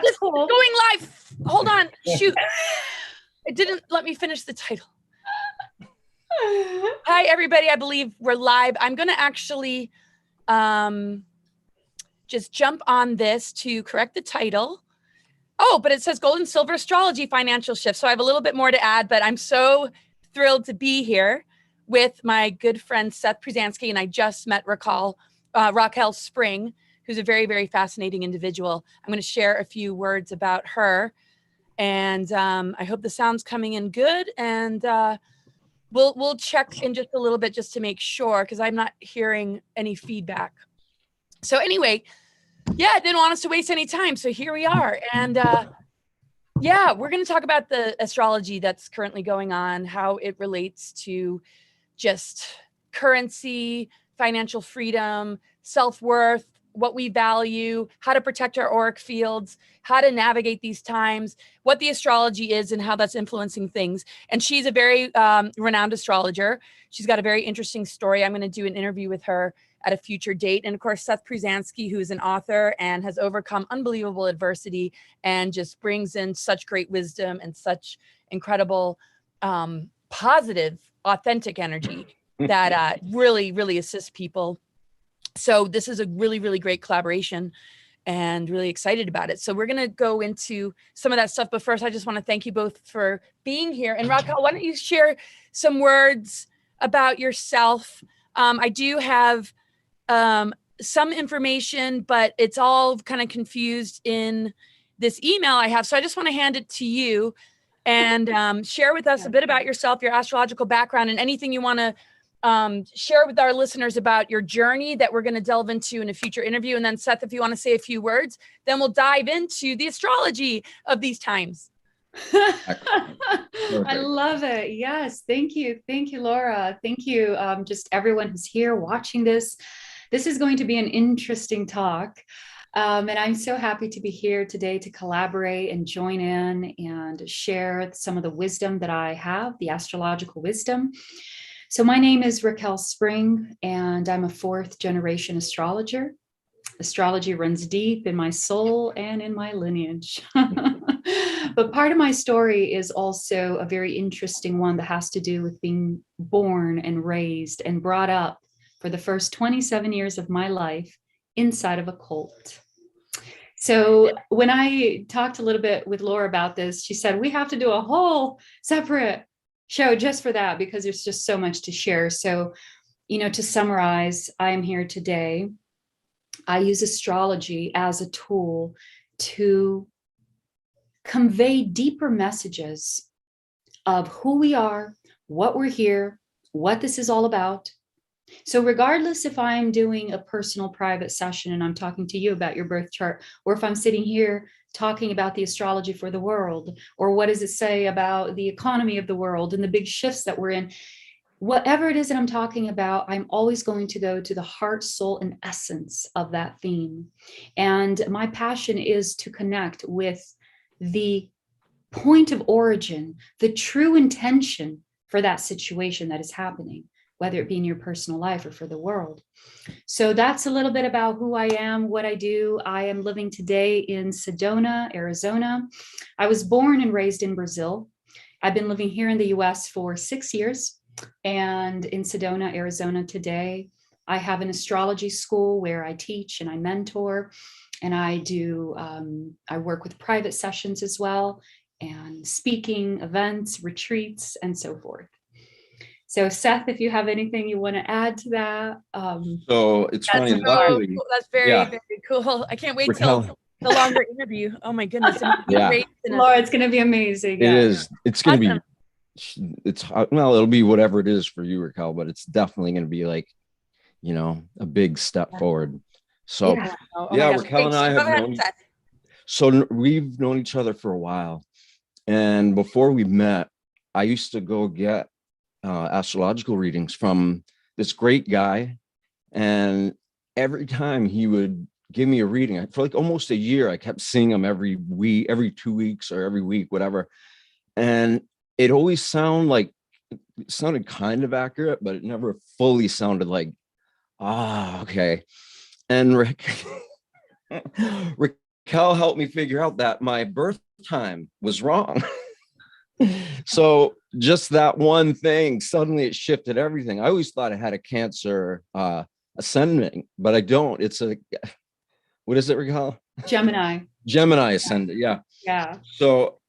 That's cool. Going live. Hold on. Shoot. It didn't let me finish the title. Hi, everybody. I believe we're live. I'm going to actually just jump on this to correct the title. Oh, but it says gold and silver astrology financial shift. So I have a little bit more to add, but I'm so thrilled to be here with my good friend Seth Pruzansky, and I just met Raquel Spring, who's a very, very fascinating individual. I'm going to share a few words about her, and I hope the sound's coming in good, and we'll check in just a little bit just to make sure, because I'm not hearing any feedback. So anyway, yeah, I didn't want us to waste any time, so here we are, and yeah, we're going to talk about the astrology that's currently going on, how it relates to just currency, financial freedom, self-worth, what we value, how to protect our auric fields, how to navigate these times, what the astrology is and how that's influencing things. And she's a very renowned astrologer. She's got a very interesting story. I'm going to do an interview with her at a future date. And of course, Seth Pruzansky, who is an author and has overcome unbelievable adversity and just brings in such great wisdom and such incredible, positive, authentic energy that really, really assists people. So this is a really, really great collaboration and really excited about it. So we're going to go into some of that stuff. But first, I just want to thank you both for being here. And Raquel, why don't you share some words about yourself? I do have some information, but it's all kind of confused in this email I have. So I just want to hand it to you and share with us a bit about yourself, your astrological background, and anything you want to share with our listeners about your journey that we're going to delve into in a future interview. And then Seth, if you want to say a few words, then we'll dive into the astrology of these times. I love it. Yes. Thank you. Thank you, Laura. Thank you. Just everyone who's here watching this. This is going to be an interesting talk. And I'm so happy to be here today to collaborate and join in and share some of the wisdom that I have, the astrological wisdom. So my name is Raquel Spring, and I'm a fourth generation astrologer. Astrology runs deep in my soul and in my lineage. But part of my story is also a very interesting one that has to do with being born and raised and brought up for the first 27 years of my life inside of a cult. So when I talked a little bit with Laura about this, she said, we have to do a whole separate show just for that, because there's just so much to share. So, to summarize, I am here today. I use astrology as a tool to convey deeper messages of who we are, what we're here, what this is all about. So regardless if I'm doing a personal private session and I'm talking to you about your birth chart, or if I'm sitting here talking about the astrology for the world, or what does it say about the economy of the world and the big shifts that we're in, whatever it is that I'm talking about, I'm always going to go to the heart, soul, and essence of that theme. And my passion is to connect with the point of origin, the true intention for that situation that is happening, whether it be in your personal life or for the world. So that's a little bit about who I am, what I do. I am living today in Sedona, Arizona. I was born and raised in Brazil. I've been living here in the US for 6 years, and in Sedona, Arizona today. I have an astrology school where I teach and I mentor, and I work with private sessions as well, and speaking events, retreats, and so forth. So Seth, if you have anything you want to add to that. So it's funny. Luckily, cool. That's very, very cool. I can't wait till the longer interview. Oh my goodness. Great. Laura, it's going to be amazing. It is. It's going to be, well, it'll be whatever it is for you, Raquel, but it's definitely going to be like, a big step forward. So Raquel and I have we've known each other for a while. And before we met, I used to go get astrological readings from this great guy, and every time he would give me a reading for like almost a year, I kept seeing him every week, every 2 weeks or every week, whatever, and it always sounded kind of accurate, but it never fully sounded like okay. And Raquel Cal helped me figure out that my birth time was wrong. So just that one thing, suddenly it shifted everything. I always thought I had a Cancer ascendant, but I don't. It's a, what is it, Raquel? Gemini ascendant. Yeah. So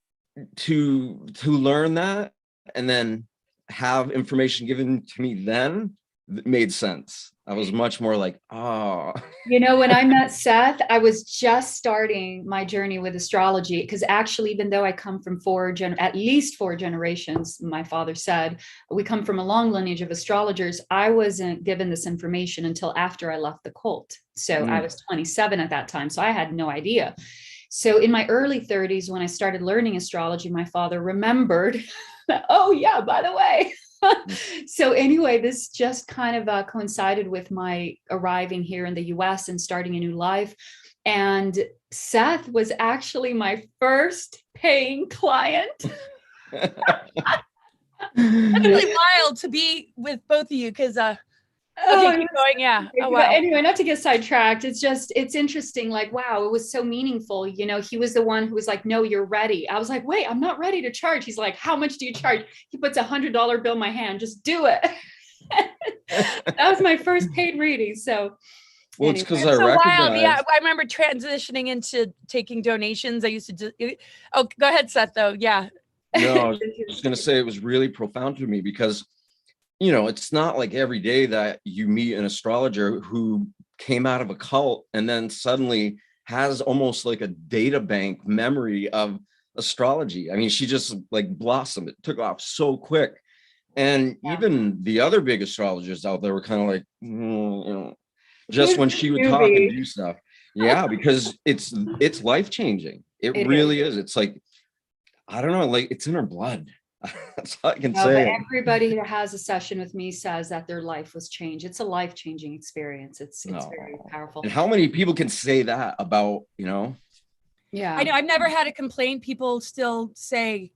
to learn that and then have information given to me then made sense. I was much more like, oh. You know, when I met Seth, I was just starting my journey with astrology, because actually, even though I come from at least four generations, my father said, we come from a long lineage of astrologers. I wasn't given this information until after I left the cult. So I was 27 at that time. So I had no idea. So in my early 30s, when I started learning astrology, my father remembered, oh yeah, by the way. So anyway, this just kind of coincided with my arriving here in the US and starting a new life. And Seth was actually my first paying client. That's really wild to be with both of you, because okay, keep going. Yeah. Oh, wow. Anyway, not to get sidetracked. It's interesting. Like, wow, it was so meaningful. You know, he was the one who was like, no, you're ready. I was like, wait, I'm not ready to charge. He's like, how much do you charge? He puts $100 bill in my hand. Just do it. That was my first paid reading. So, well, anyway. It's because I recognize. Wild. Yeah, I remember transitioning into taking donations. I used to do. Oh, go ahead, Seth. Though, yeah. No, I was just gonna say it was really profound to me because, you know, it's not like every day that you meet an astrologer who came out of a cult and then suddenly has almost like a data bank memory of astrology. I mean, she just like blossomed. It took off so quick. And even the other big astrologers out there were kind of like, you know, just when she would talk and do stuff. Yeah, because it's life-changing. It really is. It's like, I don't know, like it's in her blood. That's all I can say. But everybody who has a session with me says that their life was changed. It's a life-changing experience. It's very powerful. And how many people can say that about, you know? Yeah, I know. I've never had a complaint. People still say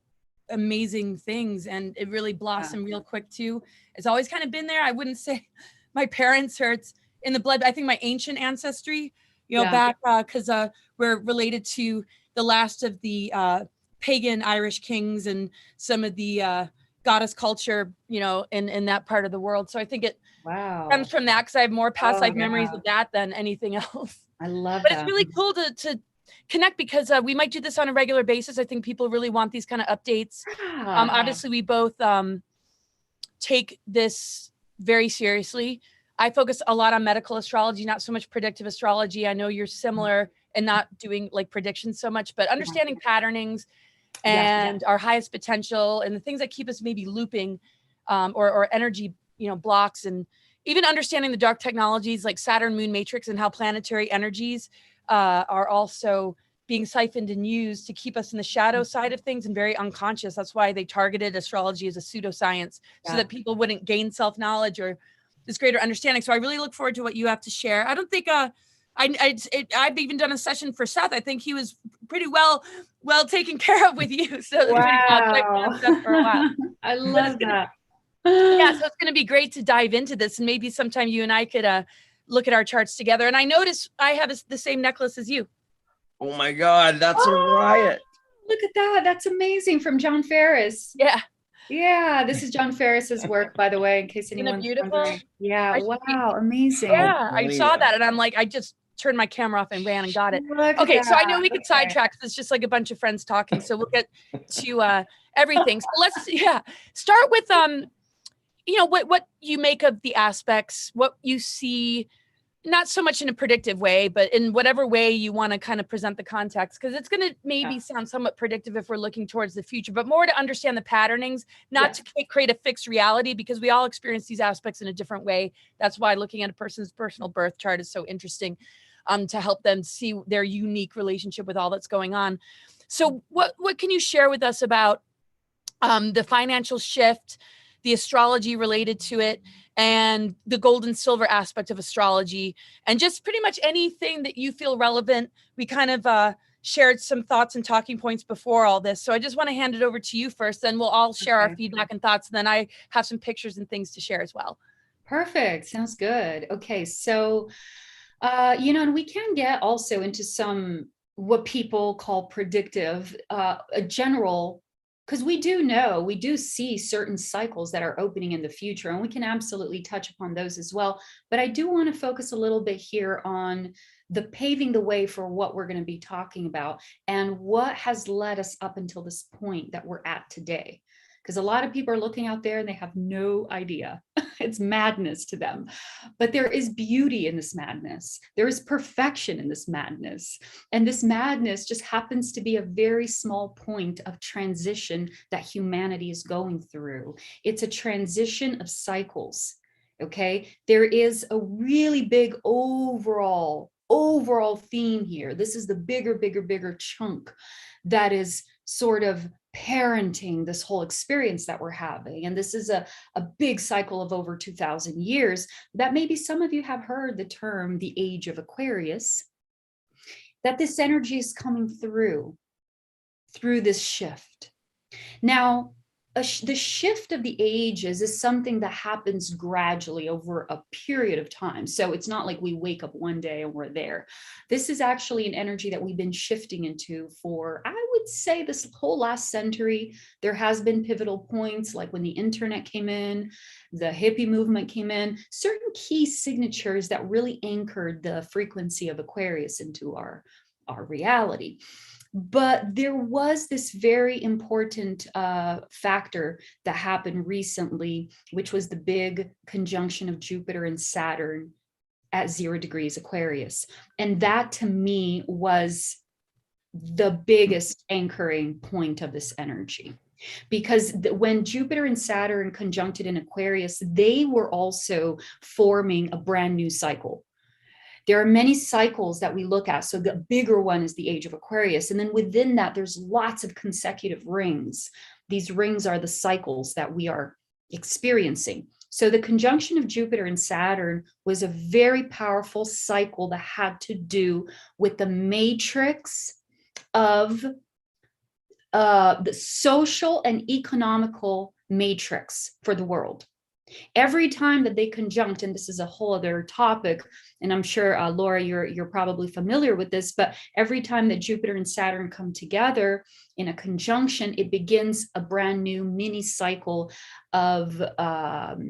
amazing things, and it really blossomed real quick too. It's always kind of been there. I wouldn't say my parents or it's in the blood. I think my ancient ancestry, you know, back because we're related to the last of the pagan Irish kings and some of the goddess culture, you know, in that part of the world. So I think it comes from that, because I have more past life memories of that than anything else. I love that. But it's really cool to connect, because we might do this on a regular basis. I think people really want these kind of updates. Obviously, we both take this very seriously. I focus a lot on medical astrology, not so much predictive astrology. I know you're similar in not doing like predictions so much, but understanding patternings and our highest potential and the things that keep us maybe looping or energy, you know, blocks, and even understanding the dark technologies like Saturn moon matrix and how planetary energies are also being siphoned and used to keep us in the shadow side of things and very unconscious. That's why they targeted astrology as a pseudoscience, so that people wouldn't gain self-knowledge or this greater understanding. So I really look forward to what you have to share. I don't think I've even done a session for Seth. I think he was pretty well taken care of with you. So for a while. I love that. Yeah, so it's going to be great to dive into this, and maybe sometime you and I could look at our charts together. And I noticed I have the same necklace as you. Oh my God, that's a riot! Look at that. That's amazing, from John Ferris. Yeah. Yeah, this is John Ferris's work, by the way, in case anyone's wondering. Yeah, wow, amazing. Yeah, I saw that, and I'm like, I just turned my camera off and ran and got it. Okay, so I know we could sidetrack, because it's just like a bunch of friends talking, so we'll get to everything. So let's start with you know, what you make of the aspects, what you see, not so much in a predictive way, but in whatever way you want to kind of present the context, because it's going to maybe sound somewhat predictive if we're looking towards the future, but more to understand the patternings, not to create a fixed reality, because we all experience these aspects in a different way. That's why looking at a person's personal birth chart is so interesting, to help them see their unique relationship with all that's going on. So what can you share with us about the financial shift, the astrology related to it, and the gold and silver aspect of astrology, and just pretty much anything that you feel relevant? We kind of shared some thoughts and talking points before all this. So I just want to hand it over to you first, then we'll all share our feedback and thoughts. And then I have some pictures and things to share as well. Perfect. Sounds good. Okay. So, you know, and we can get also into some what people call predictive, a general, because we do see certain cycles that are opening in the future, and we can absolutely touch upon those as well. But I do want to focus a little bit here on the paving the way for what we're going to be talking about and what has led us up until this point that we're at today. Because a lot of people are looking out there and they have no idea. It's madness to them. But there is beauty in this madness. There is perfection in this madness. And this madness just happens to be a very small point of transition that humanity is going through. It's a transition of cycles. Okay, there is a really big overall theme here. This is the bigger chunk that is sort of parenting this whole experience that we're having. And this is a big cycle of over 2,000 years that maybe some of you have heard the term the Age of Aquarius, that this energy is coming through this shift. Now, the shift of the ages is something that happens gradually over a period of time. So it's not like we wake up one day and we're there. This is actually an energy that we've been shifting into for, I would say, this whole last century. There has been pivotal points, like when the internet came in, the hippie movement came in, certain key signatures that really anchored the frequency of Aquarius into our reality. But there was this very important factor that happened recently, which was the big conjunction of Jupiter and Saturn at 0 degrees Aquarius. And that, to me, was the biggest anchoring point of this energy. Because when Jupiter and Saturn conjuncted in Aquarius, they were also forming a brand new cycle. There are many cycles that we look at. So the bigger one is the Age of Aquarius. And then within that, there's lots of consecutive rings. These rings are the cycles that we are experiencing. So the conjunction of Jupiter and Saturn was a very powerful cycle that had to do with the matrix of the social and economical matrix for the world. Every time that they conjunct, and this is a whole other topic, and I'm sure, Laura, you're probably familiar with this, but every time that Jupiter and Saturn come together in a conjunction, it begins a brand new mini cycle of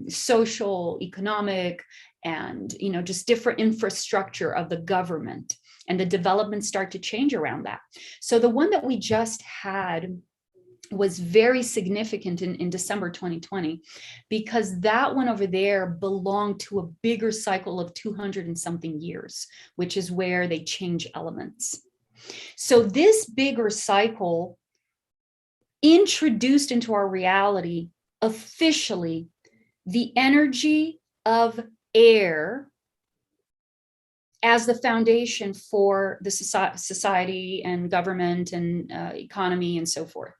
social, economic, and just different infrastructure of the government, and the developments start to change around that. So the one that we just had was very significant in December 2020, because that one over there belonged to a bigger cycle of 200 and something years, which is where they change elements. So this bigger cycle introduced into our reality officially the energy of air as the foundation for the society and government and economy and so forth.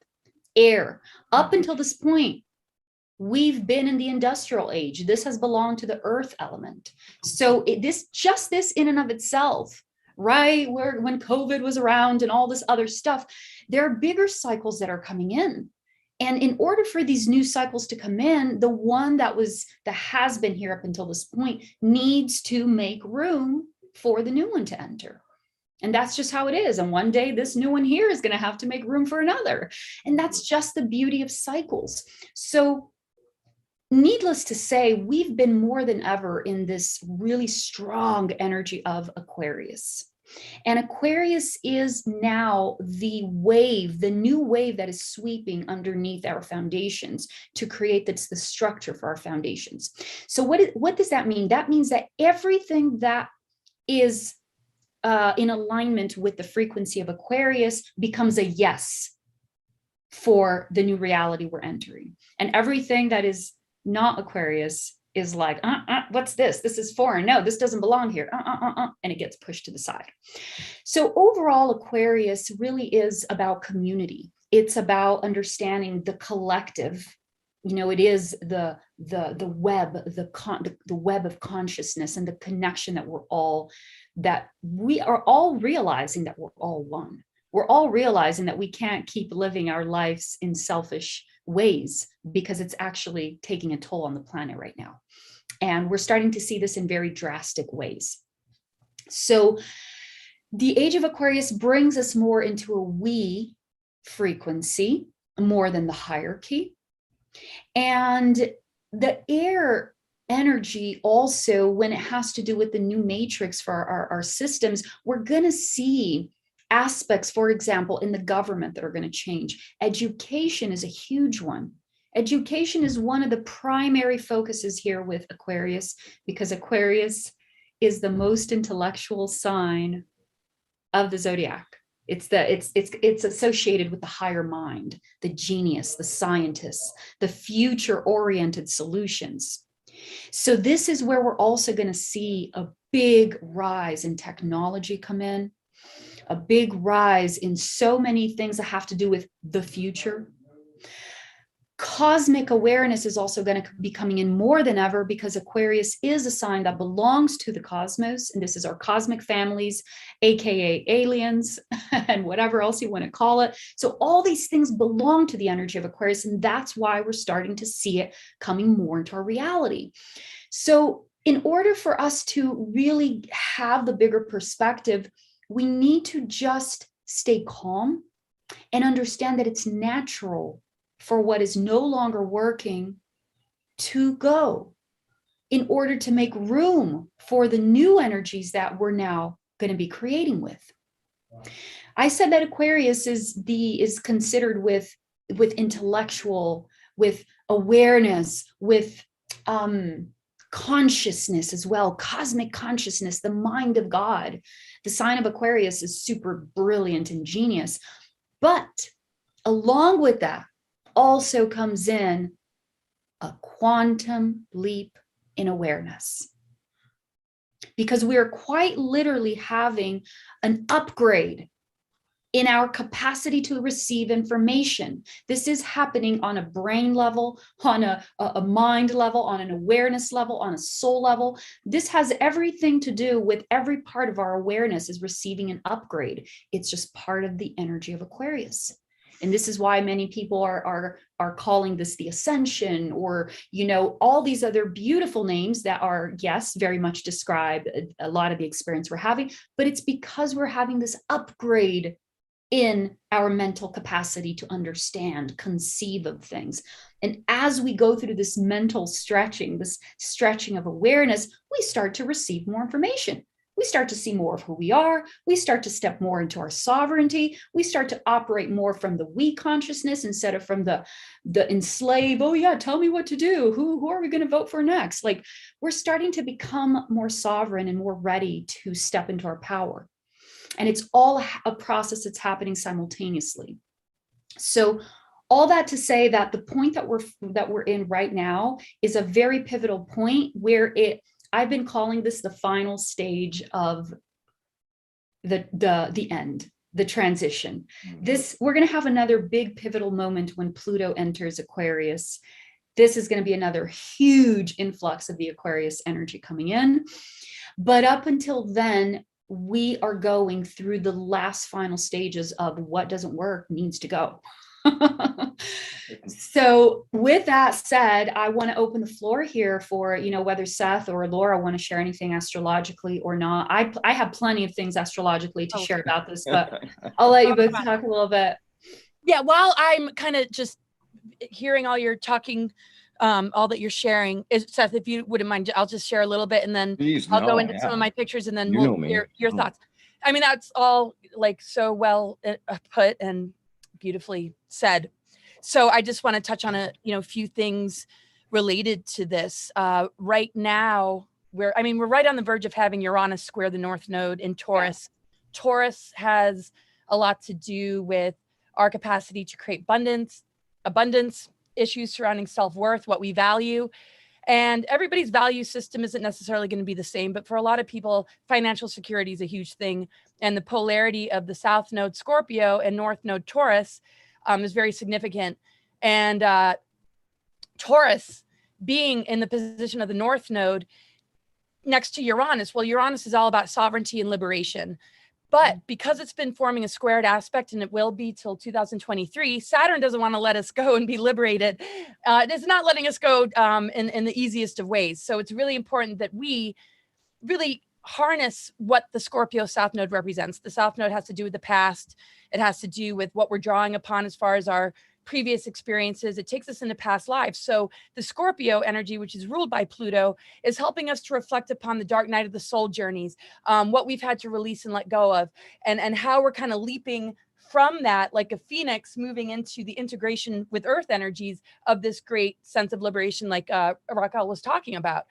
Air. Up until this point, we've been in the industrial age. This has belonged to the earth element. So this in and of itself, right, where when COVID was around and all this other stuff, there are bigger cycles that are coming in. And in order for these new cycles to come in, the one that has been here up until this point needs to make room for the new one to enter. And that's just how it is. And one day this new one here is going to have to make room for another. And that's just the beauty of cycles. So needless to say, we've been more than ever in this really strong energy of Aquarius. And Aquarius is now the new wave that is sweeping underneath our foundations to create the structure for our foundations. So what does that mean? That means that everything that is in alignment with the frequency of Aquarius becomes a yes for the new reality we're entering. And everything that is not Aquarius is like, what's this? This is foreign. No, this doesn't belong here. And it gets pushed to the side. So overall, Aquarius really is about community. It's about understanding the collective. It is the web of consciousness and the connection that we are all realizing that we're all one. We're all realizing that we can't keep living our lives in selfish ways because it's actually taking a toll on the planet right now. And we're starting to see this in very drastic ways. So the age of Aquarius brings us more into a we frequency, more than the hierarchy. And the air energy also, when it has to do with the new matrix for our systems, we're going to see aspects, for example, in the government that are going to change. Education is a huge one. Education is one of the primary focuses here with Aquarius, because Aquarius is the most intellectual sign of the zodiac. It's associated with the higher mind, the genius, the scientists, the future-oriented solutions. So this is where we're also going to see a big rise in technology come in, a big rise in so many things that have to do with the future. Cosmic awareness is also going to be coming in more than ever, because Aquarius is a sign that belongs to the cosmos. And this is our cosmic families, AKA aliens, and whatever else you want to call it. So all these things belong to the energy of Aquarius. And that's why we're starting to see it coming more into our reality. So in order for us to really have the bigger perspective, we need to just stay calm and understand that it's natural for what is no longer working to go, in order to make room for the new energies that we're now going to be creating with. I said that Aquarius is considered with intellectual, with awareness, with consciousness as well, cosmic consciousness, the mind of God. The sign of Aquarius is super brilliant and genius. But along with that also comes in a quantum leap in awareness, because we are quite literally having an upgrade in our capacity to receive information. This is happening on a brain level, on a mind level, on an awareness level, on a soul level. This has everything to do with every part of our awareness is receiving an upgrade. It's just part of the energy of Aquarius. And this is why many people are calling this the ascension, or, you know, all these other beautiful names that are, yes, very much describe a lot of the experience we're having, but it's because we're having this upgrade in our mental capacity to understand, conceive of things. And as we go through this mental stretching, this stretching of awareness, we start to receive more information. We start to see more of who we are. We start to step more into our sovereignty. We start to operate more from the we consciousness instead of from the enslaved, oh yeah, tell me what to do. Who are we going to vote for next? Like, we're starting to become more sovereign and more ready to step into our power. And it's all a process that's happening simultaneously. So all that to say that the point that we're in right now is a very pivotal point where I've been calling this the final stage of the end, the transition. We're going to have another big pivotal moment when Pluto enters Aquarius. This is going to be another huge influx of the Aquarius energy coming in. But up until then, we are going through the last final stages of what doesn't work needs to go. So with that said, I want to open the floor here for, you know, whether Seth or Laura want to share anything astrologically or not. I have plenty of things astrologically to share about this, but I'll let you both talk a little bit. Yeah, while I'm kind of just hearing all your talking, all that you're sharing, Seth, if you wouldn't mind, I'll just share a little bit, and then I'll go into some of my pictures, and then we'll hear your thoughts. I mean, that's all like so well put and beautifully said. So I just want to touch on a few things related to this. Right now, we're right on the verge of having Uranus square the North Node in Taurus. Yeah. Taurus has a lot to do with our capacity to create abundance, issues surrounding self-worth, what we value. And everybody's value system isn't necessarily going to be the same, but for a lot of people, financial security is a huge thing. And the polarity of the South Node Scorpio and North Node Taurus is very significant. And Taurus being in the position of the North Node next to Uranus, well, Uranus is all about sovereignty and liberation. But because it's been forming a squared aspect, and it will be till 2023, Saturn doesn't want to let us go and be liberated. It's not letting us go in the easiest of ways. So it's really important that we really harness what the Scorpio South Node represents. The South Node has to do with the past. It has to do with what we're drawing upon as far as our previous experiences. It takes us into past lives. So the Scorpio energy, which is ruled by Pluto, is helping us to reflect upon the dark night of the soul journeys, what we've had to release and let go of, and how we're kind of leaping from that, like a phoenix, moving into the integration with earth energies of this great sense of liberation, like Raquel was talking about.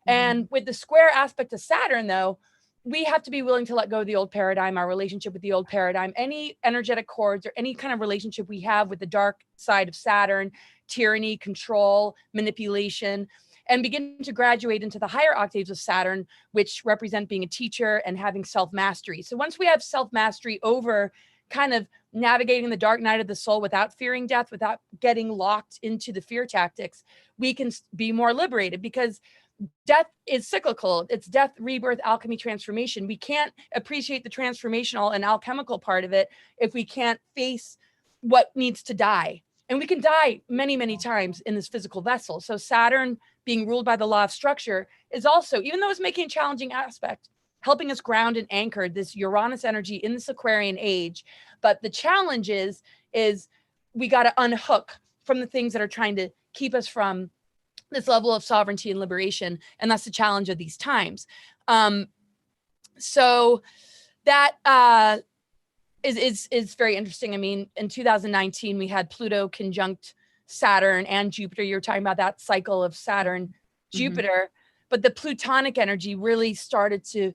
And with the square aspect of Saturn, though, we have to be willing to let go of the old paradigm, our relationship with the old paradigm, any energetic cords or any kind of relationship we have with the dark side of Saturn, tyranny, control, manipulation, and begin to graduate into the higher octaves of Saturn, which represent being a teacher and having self-mastery. So once we have self-mastery over kind of navigating the dark night of the soul without fearing death, without getting locked into the fear tactics, we can be more liberated, because death is cyclical. It's death, rebirth, alchemy, transformation. We can't appreciate the transformational and alchemical part of it if we can't face what needs to die. And we can die many, many times in this physical vessel. So Saturn, being ruled by the law of structure, is also, even though it's making a challenging aspect, helping us ground and anchor this Uranus energy in this Aquarian age. But the challenge is we got to unhook from the things that are trying to keep us from this level of sovereignty and liberation. And that's the challenge of these times. So that is very interesting. I mean, in 2019, we had Pluto conjunct Saturn and Jupiter. You were talking about that cycle of Saturn, Jupiter, but the Plutonic energy really started to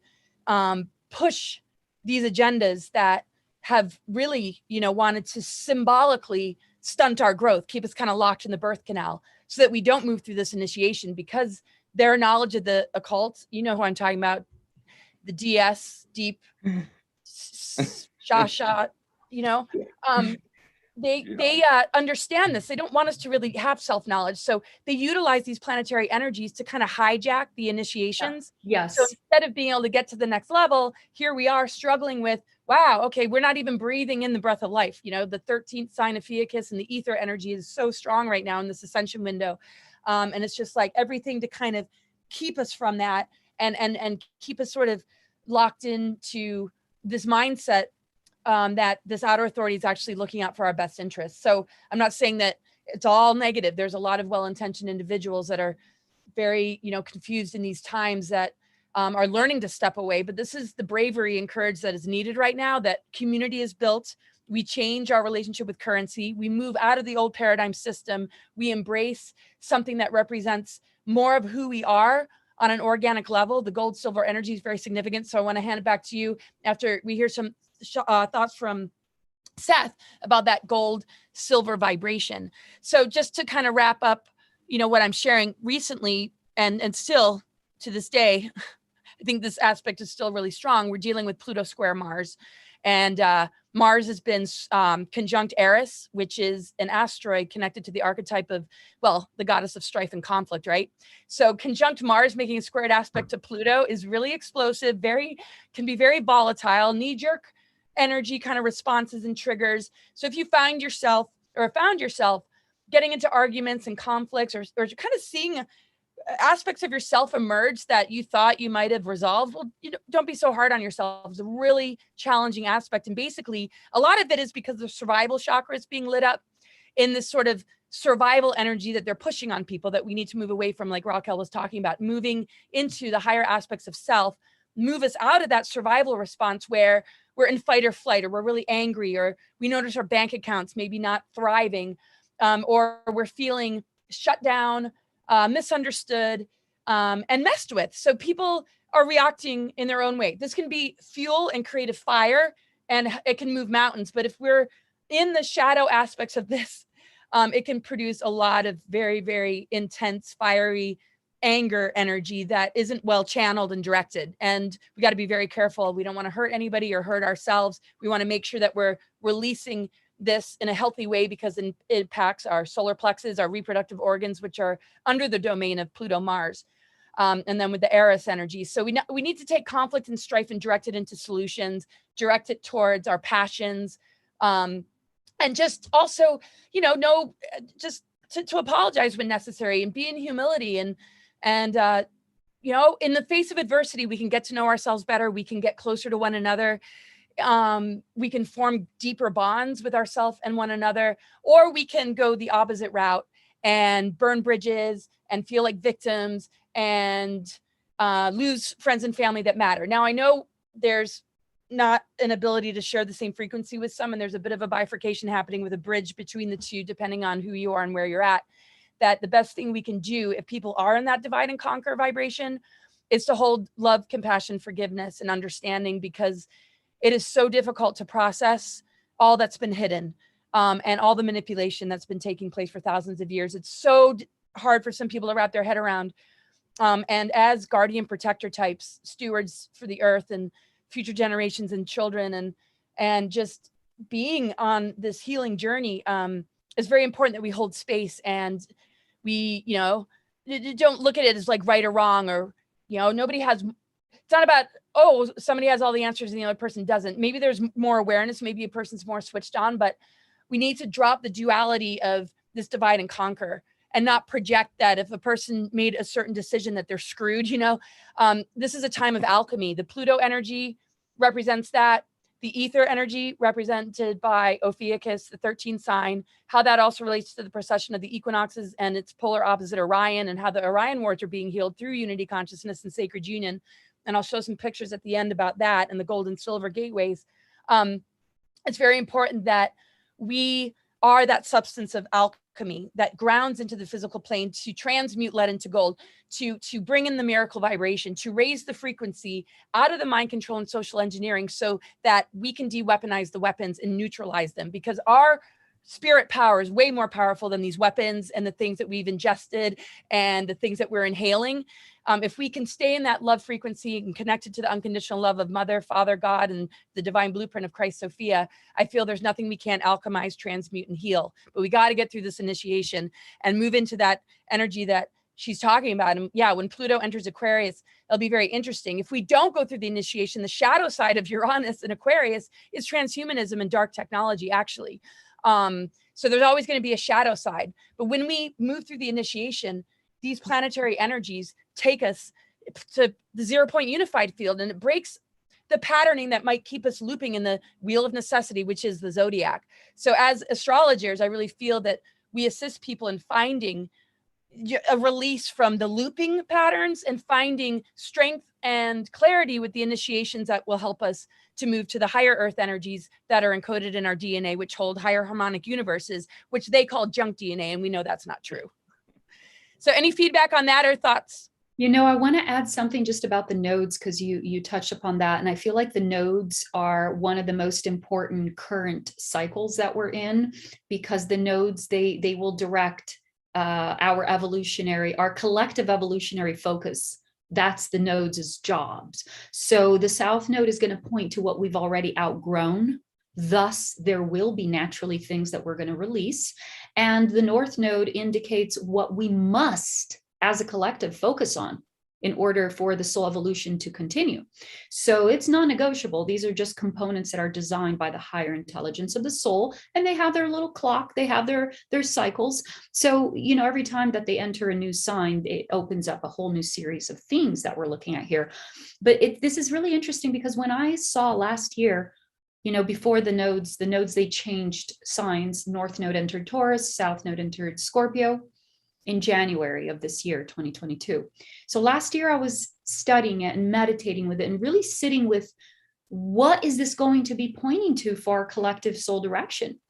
push these agendas that have really, wanted to symbolically stunt our growth, keep us kind of locked in the birth canal, so that we don't move through this initiation, because their knowledge of the occult, you know who I'm talking about, the DS, deep, Shasha, they understand this. They don't want us to really have self-knowledge. So they utilize these planetary energies to kind of hijack the initiations. Yes. So instead of being able to get to the next level, here we are struggling with, wow, okay, we're not even breathing in the breath of life. The 13th sign of Ophiuchus and the ether energy is so strong right now in this ascension window. And it's just like everything to kind of keep us from that and keep us sort of locked into this mindset that this outer authority is actually looking out for our best interests. So I'm not saying that it's all negative. There's a lot of well-intentioned individuals that are very, confused in these times, that are learning to step away. But this is the bravery and courage that is needed right now, that community is built. We change our relationship with currency. We move out of the old paradigm system. We embrace something that represents more of who we are on an organic level. The gold silver energy is very significant. So I want to hand it back to you after we hear some thoughts from Seth about that gold silver vibration. So just to kind of wrap up, what I'm sharing recently and still to this day, I think this aspect is still really strong. We're dealing with Pluto square Mars, and Mars has been conjunct Eris, which is an asteroid connected to the archetype of, the goddess of strife and conflict, right? So conjunct Mars, making a squared aspect to Pluto, is really explosive, can be very volatile, knee-jerk energy kind of responses and triggers. So if you found yourself getting into arguments and conflicts, or kind of seeing aspects of yourself emerge that you thought you might have resolved, don't be so hard on yourself. It's a really challenging aspect. And basically, a lot of it is because the survival chakra is being lit up in this sort of survival energy that they're pushing on people, that we need to move away from, like Raquel was talking about, moving into the higher aspects of self, move us out of that survival response where we're in fight or flight, or we're really angry, or we notice our bank accounts maybe not thriving, or we're feeling shut down, misunderstood, and messed with. So people are reacting in their own way. This can be fuel and create a fire, and it can move mountains. But if we're in the shadow aspects of this, it can produce a lot of very, very intense, fiery anger energy that isn't well channeled and directed. And we got to be very careful. We don't want to hurt anybody or hurt ourselves. We want to make sure that we're releasing this in a healthy way, because it impacts our solar plexus, our reproductive organs, which are under the domain of Pluto Mars. And then with the Eris energy. So we need to take conflict and strife and direct it into solutions, direct it towards our passions. And just also, just to apologize when necessary, and be in humility and you know, in the face of adversity, we can get to know ourselves better. We can get closer to one another. We can form deeper bonds with ourselves and one another, or we can go the opposite route and burn bridges and feel like victims and lose friends and family that matter. Now, I know there's not an ability to share the same frequency with some, and there's a bit of a bifurcation happening with a bridge between the two, depending on who you are and where you're at. That the best thing we can do if people are in that divide and conquer vibration is to hold love, compassion, forgiveness, and understanding, because it is so difficult to process all that's been hidden and all the manipulation that's been taking place for thousands of years. It's so hard for some people to wrap their head around. And as guardian protector types, stewards for the earth and future generations and children, and just being on this healing journey, it's very important that we hold space, and we, you know, don't look at it as like right or wrong, or, you know, nobody has, it's not about, oh, somebody has all the answers and the other person doesn't. Maybe there's more awareness, maybe a person's more switched on, but we need to drop the duality of this divide and conquer and not project that if a person made a certain decision that they're screwed, you know. This is a time of alchemy. The Pluto energy represents that. The ether energy represented by Ophiuchus, the 13th sign, how that also relates to the precession of the equinoxes and its polar opposite Orion, and how the Orion wards are being healed through unity consciousness and sacred union. And I'll show some pictures at the end about that and the gold and silver gateways. It's very important that we are that substance of alchemy that grounds into the physical plane to transmute lead into gold, to bring in the miracle vibration, to raise the frequency out of the mind control and social engineering, so that we can de-weaponize the weapons and neutralize them, because our spirit power is way more powerful than these weapons and the things that we've ingested and the things that we're inhaling. If we can stay in that love frequency and connected to the unconditional love of Mother, Father, God, and the divine blueprint of Christ-Sophia, I feel there's nothing we can't alchemize, transmute, and heal. But we got to get through this initiation and move into that energy that she's talking about. And yeah, when Pluto enters Aquarius, it'll be very interesting. If we don't go through the initiation, the shadow side of Uranus and Aquarius is transhumanism and dark technology, actually. So there's always going to be a shadow side. But when we move through the initiation, these planetary energies take us to the 0-point unified field, and it breaks the patterning that might keep us looping in the wheel of necessity, which is the zodiac. So as astrologers, I really feel that we assist people in finding a release from the looping patterns and finding strength and clarity with the initiations that will help us to move to the higher earth energies that are encoded in our DNA, which hold higher harmonic universes, which they call junk DNA. And we know that's not true. So any feedback on that or thoughts? You know, I want to add something just about the nodes, because you touched upon that. And I feel like the nodes are one of the most important current cycles that we're in, because the nodes, they will direct our collective evolutionary focus. That's the nodes' jobs. So the South Node is going to point to what we've already outgrown. Thus, there will be naturally things that we're going to release. And the North Node indicates what we must, as a collective, focus on in order for the soul evolution to continue. So it's non-negotiable. These are just components that are designed by the higher intelligence of the soul, and they have their little clock, they have their cycles. So, you know, every time that they enter a new sign, it opens up a whole new series of themes that we're looking at here. But this is really interesting, because when I saw last year, you know, before the nodes, they changed signs. North Node entered Taurus, South Node entered Scorpio in January of this year, 2022. So last year I was studying it and meditating with it and really sitting with, what is this going to be pointing to for our collective soul direction?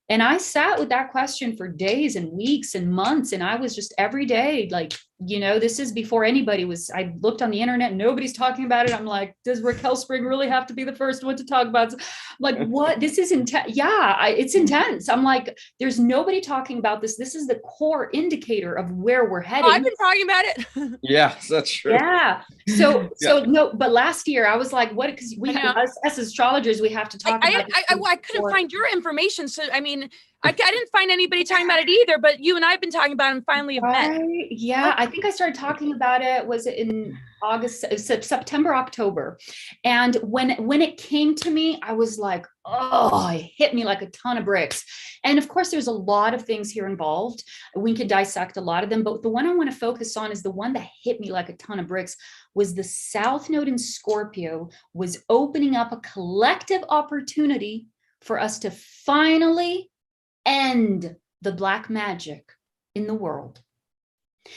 And I sat with that question for days and weeks and months. And I was just every day, like, you know, this is before anybody was, I looked on the internet, nobody's talking about it. I'm like, does Raquel Spring really have to be the first one to talk about it? Like, what? This is intense. Yeah, it's intense. I'm like, there's nobody talking about this. This is the core indicator of where we're heading. Oh, I've been talking about it. Yeah, that's true. Yeah. So no, but last year I was like, what? Because we have, as astrologers, we have to talk about it. I couldn't find your information. So, I mean, I didn't find anybody talking about it either, but you and I have been talking about it and finally have met. Yeah, I think I started talking about it, was it in August, September, October. And when it came to me, I was like, oh, it hit me like a ton of bricks. And of course, there's a lot of things here involved. We could dissect a lot of them, but the one I want to focus on is the one that hit me like a ton of bricks was the South Node in Scorpio was opening up a collective opportunity for us to finally end the black magic in the world.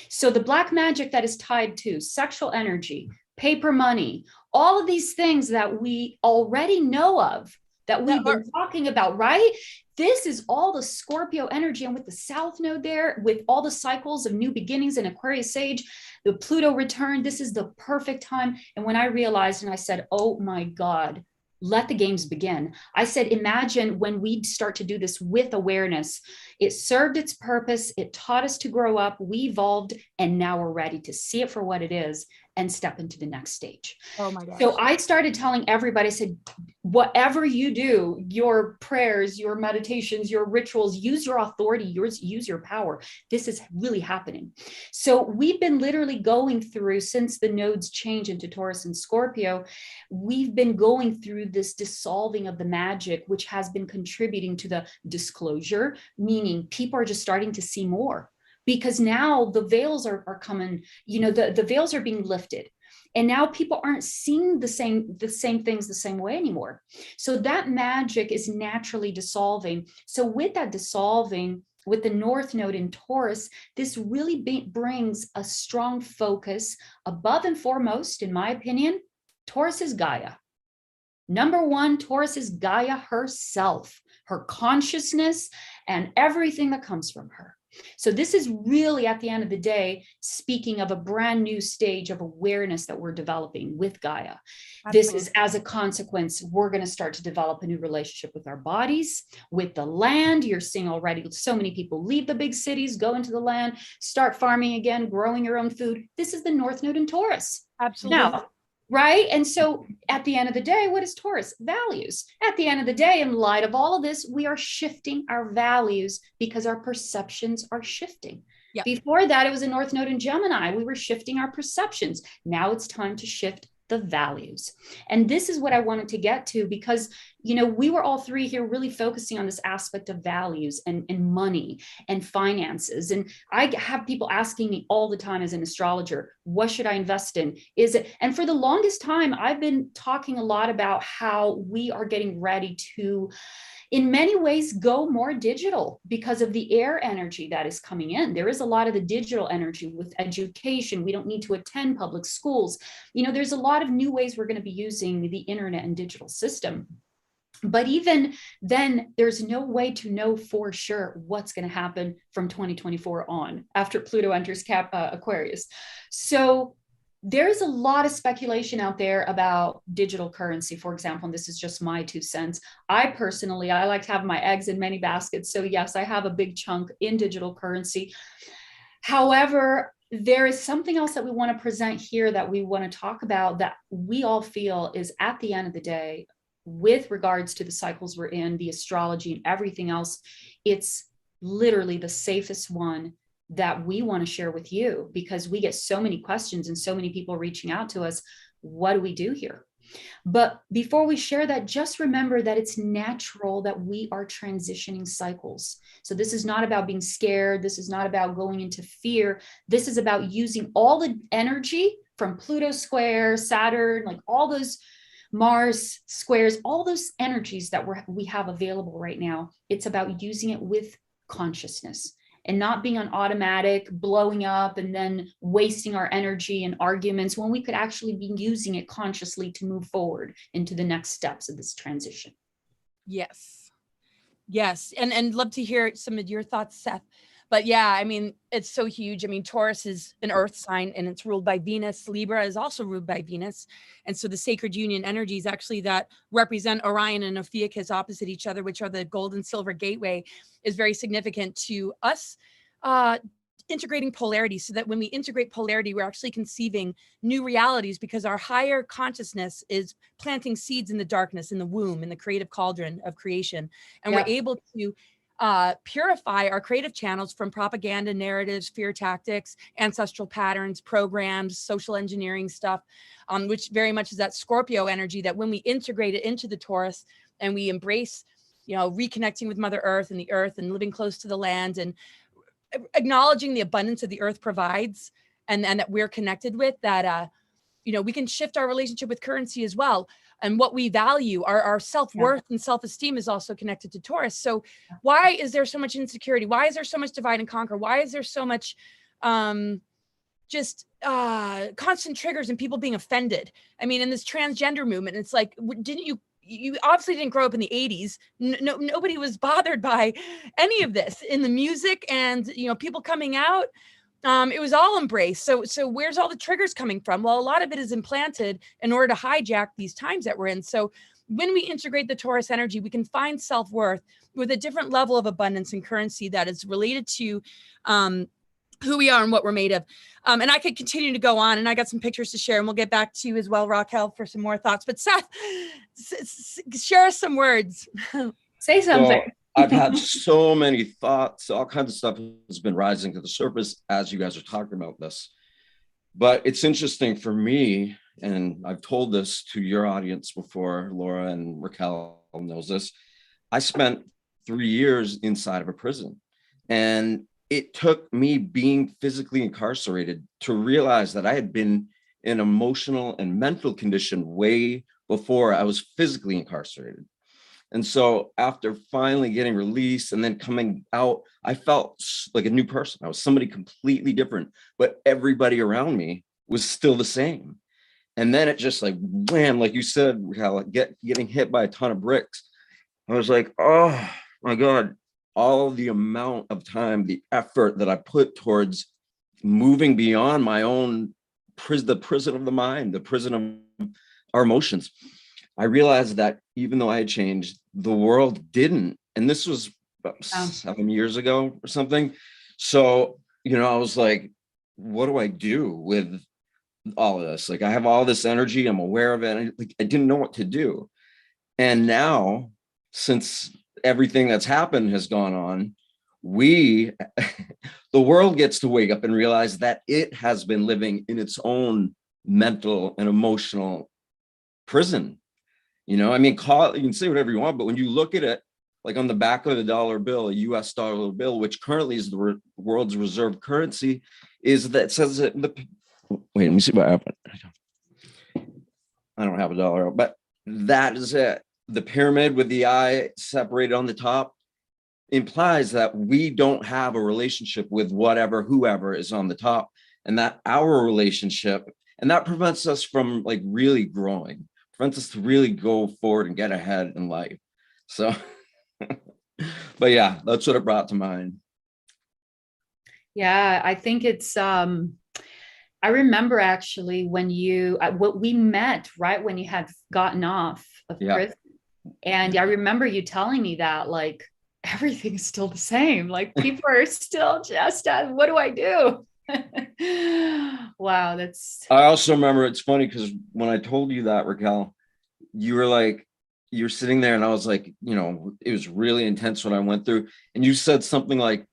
So the black magic that is tied to sexual energy, paper money, all of these things that we already know of, that we've been talking about, right? This is all the Scorpio energy, and with the South Node there, with all the cycles of new beginnings in Aquarius age, the Pluto return, this is the perfect time. And when I realized, and I said, oh my God, let the games begin. I said, imagine when we start to do this with awareness. It served its purpose. It taught us to grow up. We evolved, and now we're ready to see it for what it is and step into the next stage. Oh my gosh. So I started telling everybody, I said, whatever you do, your prayers, your meditations, your rituals, use your authority, use your power. This is really happening. So we've been literally going through, since the nodes change into Taurus and Scorpio, we've been going through this dissolving of the magic, which has been contributing to the disclosure, meaning people are just starting to see more. Because now the veils are coming, you know, the veils are being lifted. And now people aren't seeing the same things the same way anymore. So that magic is naturally dissolving. So with that dissolving, with the North Node in Taurus, this really brings a strong focus. Above and foremost, in my opinion, Taurus is Gaia. Number one, Taurus is Gaia herself, her consciousness, and everything that comes from her. So this is really, at the end of the day, speaking of a brand new stage of awareness that we're developing with Gaia. This is, as a consequence, we're going to start to develop a new relationship with our bodies, with the land. You're seeing already so many people leave the big cities, go into the land, start farming again, growing your own food. This is the North Node in Taurus. Absolutely. Now, right? And so at the end of the day, what is Taurus? Values. At the end of the day, in light of all of this, we are shifting our values because our perceptions are shifting. Yep. Before that, it was a North Node in Gemini. We were shifting our perceptions. Now it's time to shift the values. And this is what I wanted to get to, because, you know, we were all three here really focusing on this aspect of values and money and finances. And I have people asking me all the time as an astrologer, what should I invest in? Is it? And for the longest time, I've been talking a lot about how we are getting ready to, in many ways, go more digital because of the air energy that is coming in. There is a lot of the digital energy with education. We don't need to attend public schools. You know, there's a lot of new ways we're going to be using the internet and digital system. But even then, there's no way to know for sure what's going to happen from 2024 on, after Pluto enters Aquarius. So there's a lot of speculation out there about digital currency, for example, and this is just my 2 cents. I like to have my eggs in many baskets. So yes, I have a big chunk in digital currency. However, there is something else that we want to present here that we want to talk about that we all feel is, at the end of the day, with regards to the cycles we're in, the astrology and everything else, it's literally the safest one that we want to share with you, because we get so many questions and so many people reaching out to us. What do we do here? But before we share that, just remember that it's natural that we are transitioning cycles. So this is not about being scared. This is not about going into fear. This is about using all the energy from Pluto square, Saturn, like all those Mars squares, all those energies that we have available right now. It's about using it with consciousness and not being on automatic, blowing up and then wasting our energy in arguments, when we could actually be using it consciously to move forward into the next steps of this transition. Yes. Yes. And love to hear some of your thoughts, Seth. But yeah, I mean, it's so huge. I mean, Taurus is an earth sign and it's ruled by Venus. Libra is also ruled by Venus. And so the sacred union energies actually that represent Orion and Ophiuchus opposite each other, which are the gold and silver gateway, is very significant to us integrating polarity, so that when we integrate polarity, we're actually conceiving new realities, because our higher consciousness is planting seeds in the darkness, in the womb, in the creative cauldron of creation. And we're able to purify our creative channels from propaganda, narratives, fear tactics, ancestral patterns, programs, social engineering stuff, which very much is that Scorpio energy that when we integrate it into the Taurus and we embrace, you know, reconnecting with Mother Earth and living close to the land and acknowledging the abundance that the earth provides and that we're connected with, that, you know, we can shift our relationship with currency as well. And what we value, our self-worth and self-esteem is also connected to Taurus. So why is there so much insecurity? Why is there so much divide and conquer? Why is there so much just constant triggers and people being offended? I mean, in this transgender movement, it's like, didn't you obviously didn't grow up in the 80s. Nobody was bothered by any of this in the music and, you know, people coming out. It was all embraced. So where's all the triggers coming from? Well, a lot of it is implanted in order to hijack these times that we're in. So when we integrate the Taurus energy, we can find self-worth with a different level of abundance and currency that is related to who we are and what we're made of. And I could continue to go on, and I got some pictures to share, and we'll get back to you as well, Raquel, for some more thoughts. But Seth, share us some words. Say something. So, I've had so many thoughts, all kinds of stuff has been rising to the surface as you guys are talking about this. But it's interesting for me, and I've told this to your audience before, Laura and Raquel knows this. I spent 3 years inside of a prison, and it took me being physically incarcerated to realize that I had been in emotional and mental condition way before I was physically incarcerated. And so after finally getting released and then coming out, I felt like a new person. I was somebody completely different, but everybody around me was still the same. And then it just like, wham, like you said, getting hit by a ton of bricks. I was like, oh my God, all the amount of time, the effort that I put towards moving beyond my own the prison of the mind, the prison of our emotions. I realized that even though I had changed, the world didn't. And this was about 7 years ago or something. So, you know, I was like, what do I do with all of this? Like, I have all this energy, I'm aware of it. I didn't know what to do. And now, since everything that's happened has gone on, the world gets to wake up and realize that it has been living in its own mental and emotional prison. You know, I mean, you can say whatever you want, but when you look at it, like on the back of the dollar bill, a US dollar bill, which currently is the world's reserve currency, is that says that wait, let me see what happened. I don't have a dollar, but that is it. The pyramid with the eye separated on the top implies that we don't have a relationship with whoever is on the top, and that our relationship, and that prevents us from like really growing, prevents us to really go forward and get ahead in life. So, but yeah, that's what it brought to mind. Yeah, I think it's, I remember actually when we met right when you had gotten off of prison. And I remember you telling me that like, everything is still the same. Like people are still just, what do I do? Wow. I also remember, it's funny because when I told you that, Raquel, you were like, you're sitting there and I was like, you know, it was really intense what I went through. And you said something like,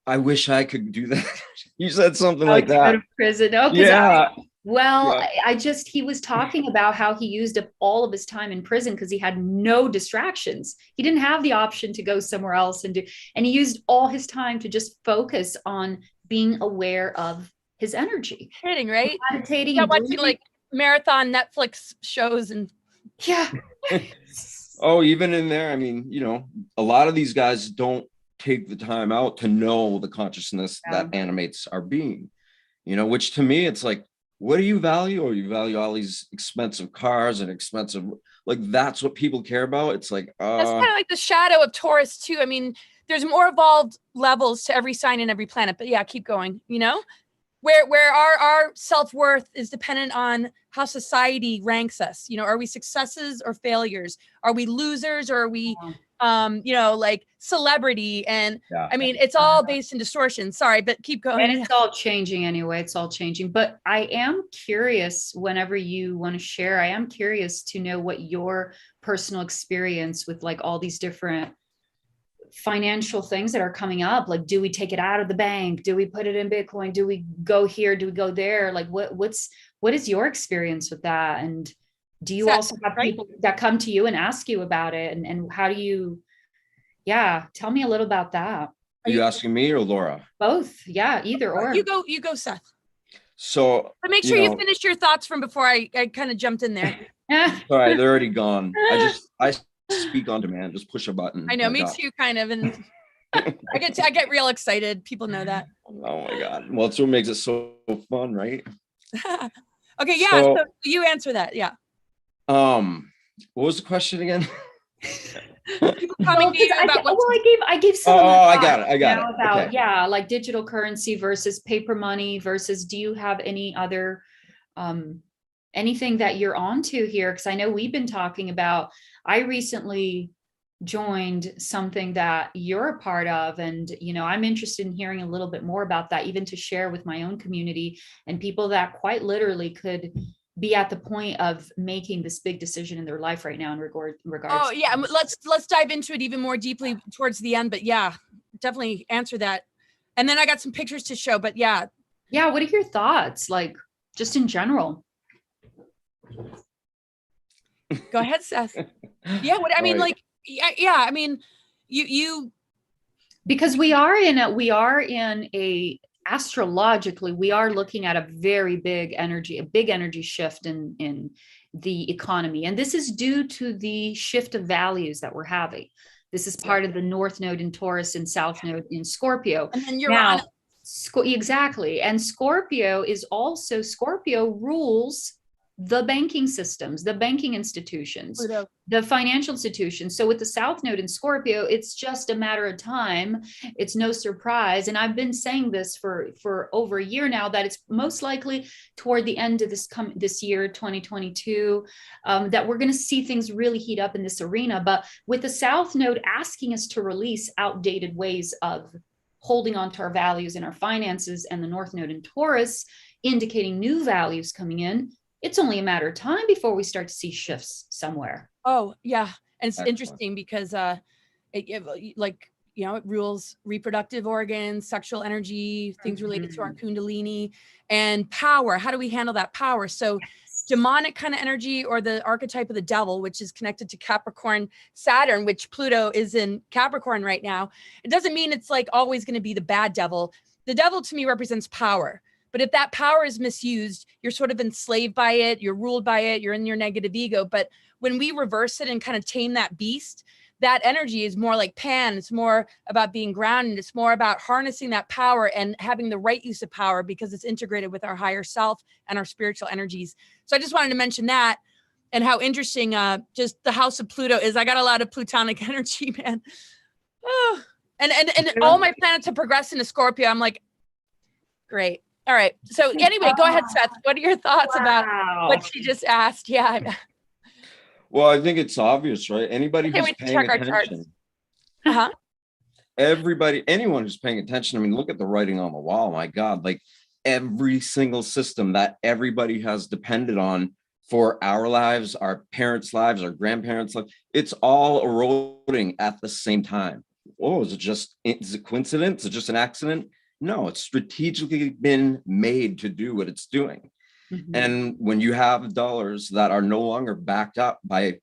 I wish I could do that. You said something like that. Go to prison. Oh, yeah. He was talking about how he used up all of his time in prison because he had no distractions. He didn't have the option to go somewhere else and he used all his time to just focus on being aware of his energy. Kidding, right? Meditating and watching like marathon Netflix shows and Oh, even in there, I mean, you know, a lot of these guys don't take the time out to know the consciousness that animates our being, you know, which to me, it's like, what do you value? Or you value all these expensive cars and expensive, like, that's what people care about. It's like, that's kind of like the shadow of Taurus too. I mean, there's more evolved levels to every sign and every planet, but yeah, keep going, you know, where our self-worth is dependent on how society ranks us. You know, are we successes or failures? Are we losers or are we, you know, like celebrity? And I mean, it's all based in distortion. Sorry, but keep going. And it's all changing anyway. It's all changing. But I am curious, whenever you want to share, I am curious to know what your personal experience with like all these different financial things that are coming up. Like, do we take it out of the bank? Do we put it in Bitcoin? Do we go here? Do we go there? Like, what is your experience with that? And do you also have people that come to you and ask you about it? And how do you, tell me a little about that. Are you asking me or Laura? Both. Yeah, either or. You go, Seth. So, but make sure you finish your thoughts from before I kind of jumped in there. Sorry, they're already gone. I speak on demand. Just push a button. I know, me too, kind of, and I get real excited. People know that. Oh my God! Well, it's what makes it so fun, right? Okay, yeah. So you answer that, yeah. What was the question again? I gave some. I got it. About like digital currency versus paper money versus. Do you have any other anything that you're onto here? Because I know we've been talking about. I recently joined something that you're a part of, and I'm interested in hearing a little bit more about that, even to share with my own community and people that quite literally could be at the point of making this big decision in their life right now in regards. Oh yeah, let's dive into it even more deeply towards the end. But yeah, definitely answer that. And then I got some pictures to show. But yeah. What are your thoughts, like just in general? Go ahead, Seth. Yeah, what I mean, like, I mean, you because we are in a astrologically, we are looking at a very big energy shift in the economy. And this is due to the shift of values that we're having. This is part of the North Node in Taurus and South Node in Scorpio. And then you're on exactly. And Scorpio rules the banking systems, the banking institutions, Pluto. The financial institutions. So with the South Node in Scorpio, it's just a matter of time. It's no surprise. And I've been saying this for over a year now, that it's most likely toward the end of this year, 2022, that we're going to see things really heat up in this arena. But with the South Node asking us to release outdated ways of holding on to our values and our finances, and the North Node in Taurus indicating new values coming in, it's only a matter of time before we start to see shifts somewhere. Oh, yeah. And it's interesting because it rules reproductive organs, sexual energy, things related to our Kundalini, and power. How do we handle that power? So demonic kind of energy, or the archetype of the devil, which is connected to Capricorn Saturn, which Pluto is in Capricorn right now. It doesn't mean it's like always going to be the bad devil. The devil to me represents power. But if that power is misused, you're sort of enslaved by it, you're ruled by it, you're in your negative ego. But when we reverse it and kind of tame that beast, that energy is more like Pan. It's more about being grounded. It's more about harnessing that power and having the right use of power, because it's integrated with our higher self and our spiritual energies. So I just wanted to mention that, and how interesting just the house of Pluto is. I got a lot of Plutonic energy, man. Oh. And all my planets have progressed into Scorpio. I'm like, great. All right. So anyway, go ahead, Seth. What are your thoughts about what she just asked? Yeah. Well, I think it's obvious, right? Anybody who's paying attention. Anyone who's paying attention. I mean, look at the writing on the wall. My God, like every single system that everybody has depended on for our lives, our parents' lives, our grandparents' lives, it's all eroding at the same time. Oh, is it coincidence? Is it just an accident? No, it's strategically been made to do what it's doing. Mm-hmm. And when you have dollars that are no longer backed up by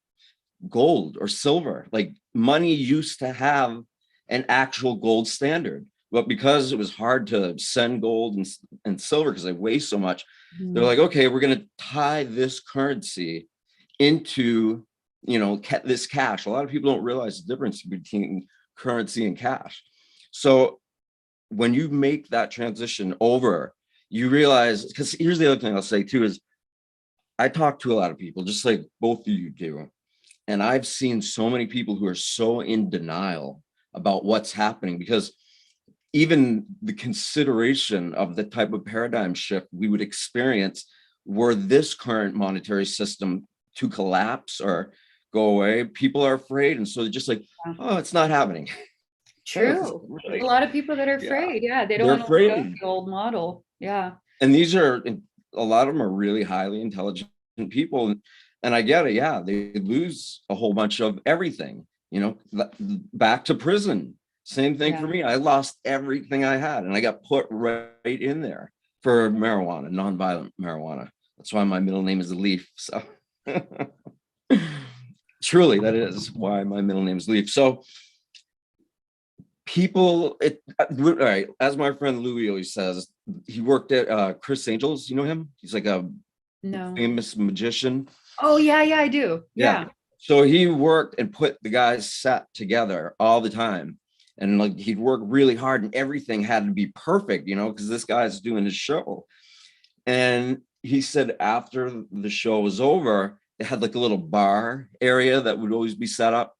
gold or silver, like money used to have an actual gold standard, but because it was hard to send gold and silver because they weigh so much, mm-hmm. they're like, okay, we're going to tie this currency into, this cash. A lot of people don't realize the difference between currency and cash. So when you make that transition over, you realize, because here's the other thing I'll say too, is I talk to a lot of people, just like both of you do. And I've seen so many people who are so in denial about what's happening, because even the consideration of the type of paradigm shift we would experience were this current monetary system to collapse or go away, people are afraid. And so they're just like, oh, it's not happening. True. There's a lot of people that are afraid. Yeah, they don't want to go the old model. Yeah. And a lot of them are really highly intelligent people. And I get it. Yeah, they lose a whole bunch of everything, back to prison. Same thing for me. I lost everything I had and I got put right in there for marijuana, nonviolent marijuana. That's why my middle name is Leaf. So truly, that is why my middle name is Leaf. So people, all right, as my friend Louis always says, he worked at Chris Angels. You know him? He's like a famous magician. Oh, yeah, I do. Yeah. So he worked and put the guys' set together all the time. And like he'd work really hard and everything had to be perfect, you know, because this guy's doing his show. And he said after the show was over, they had like a little bar area that would always be set up.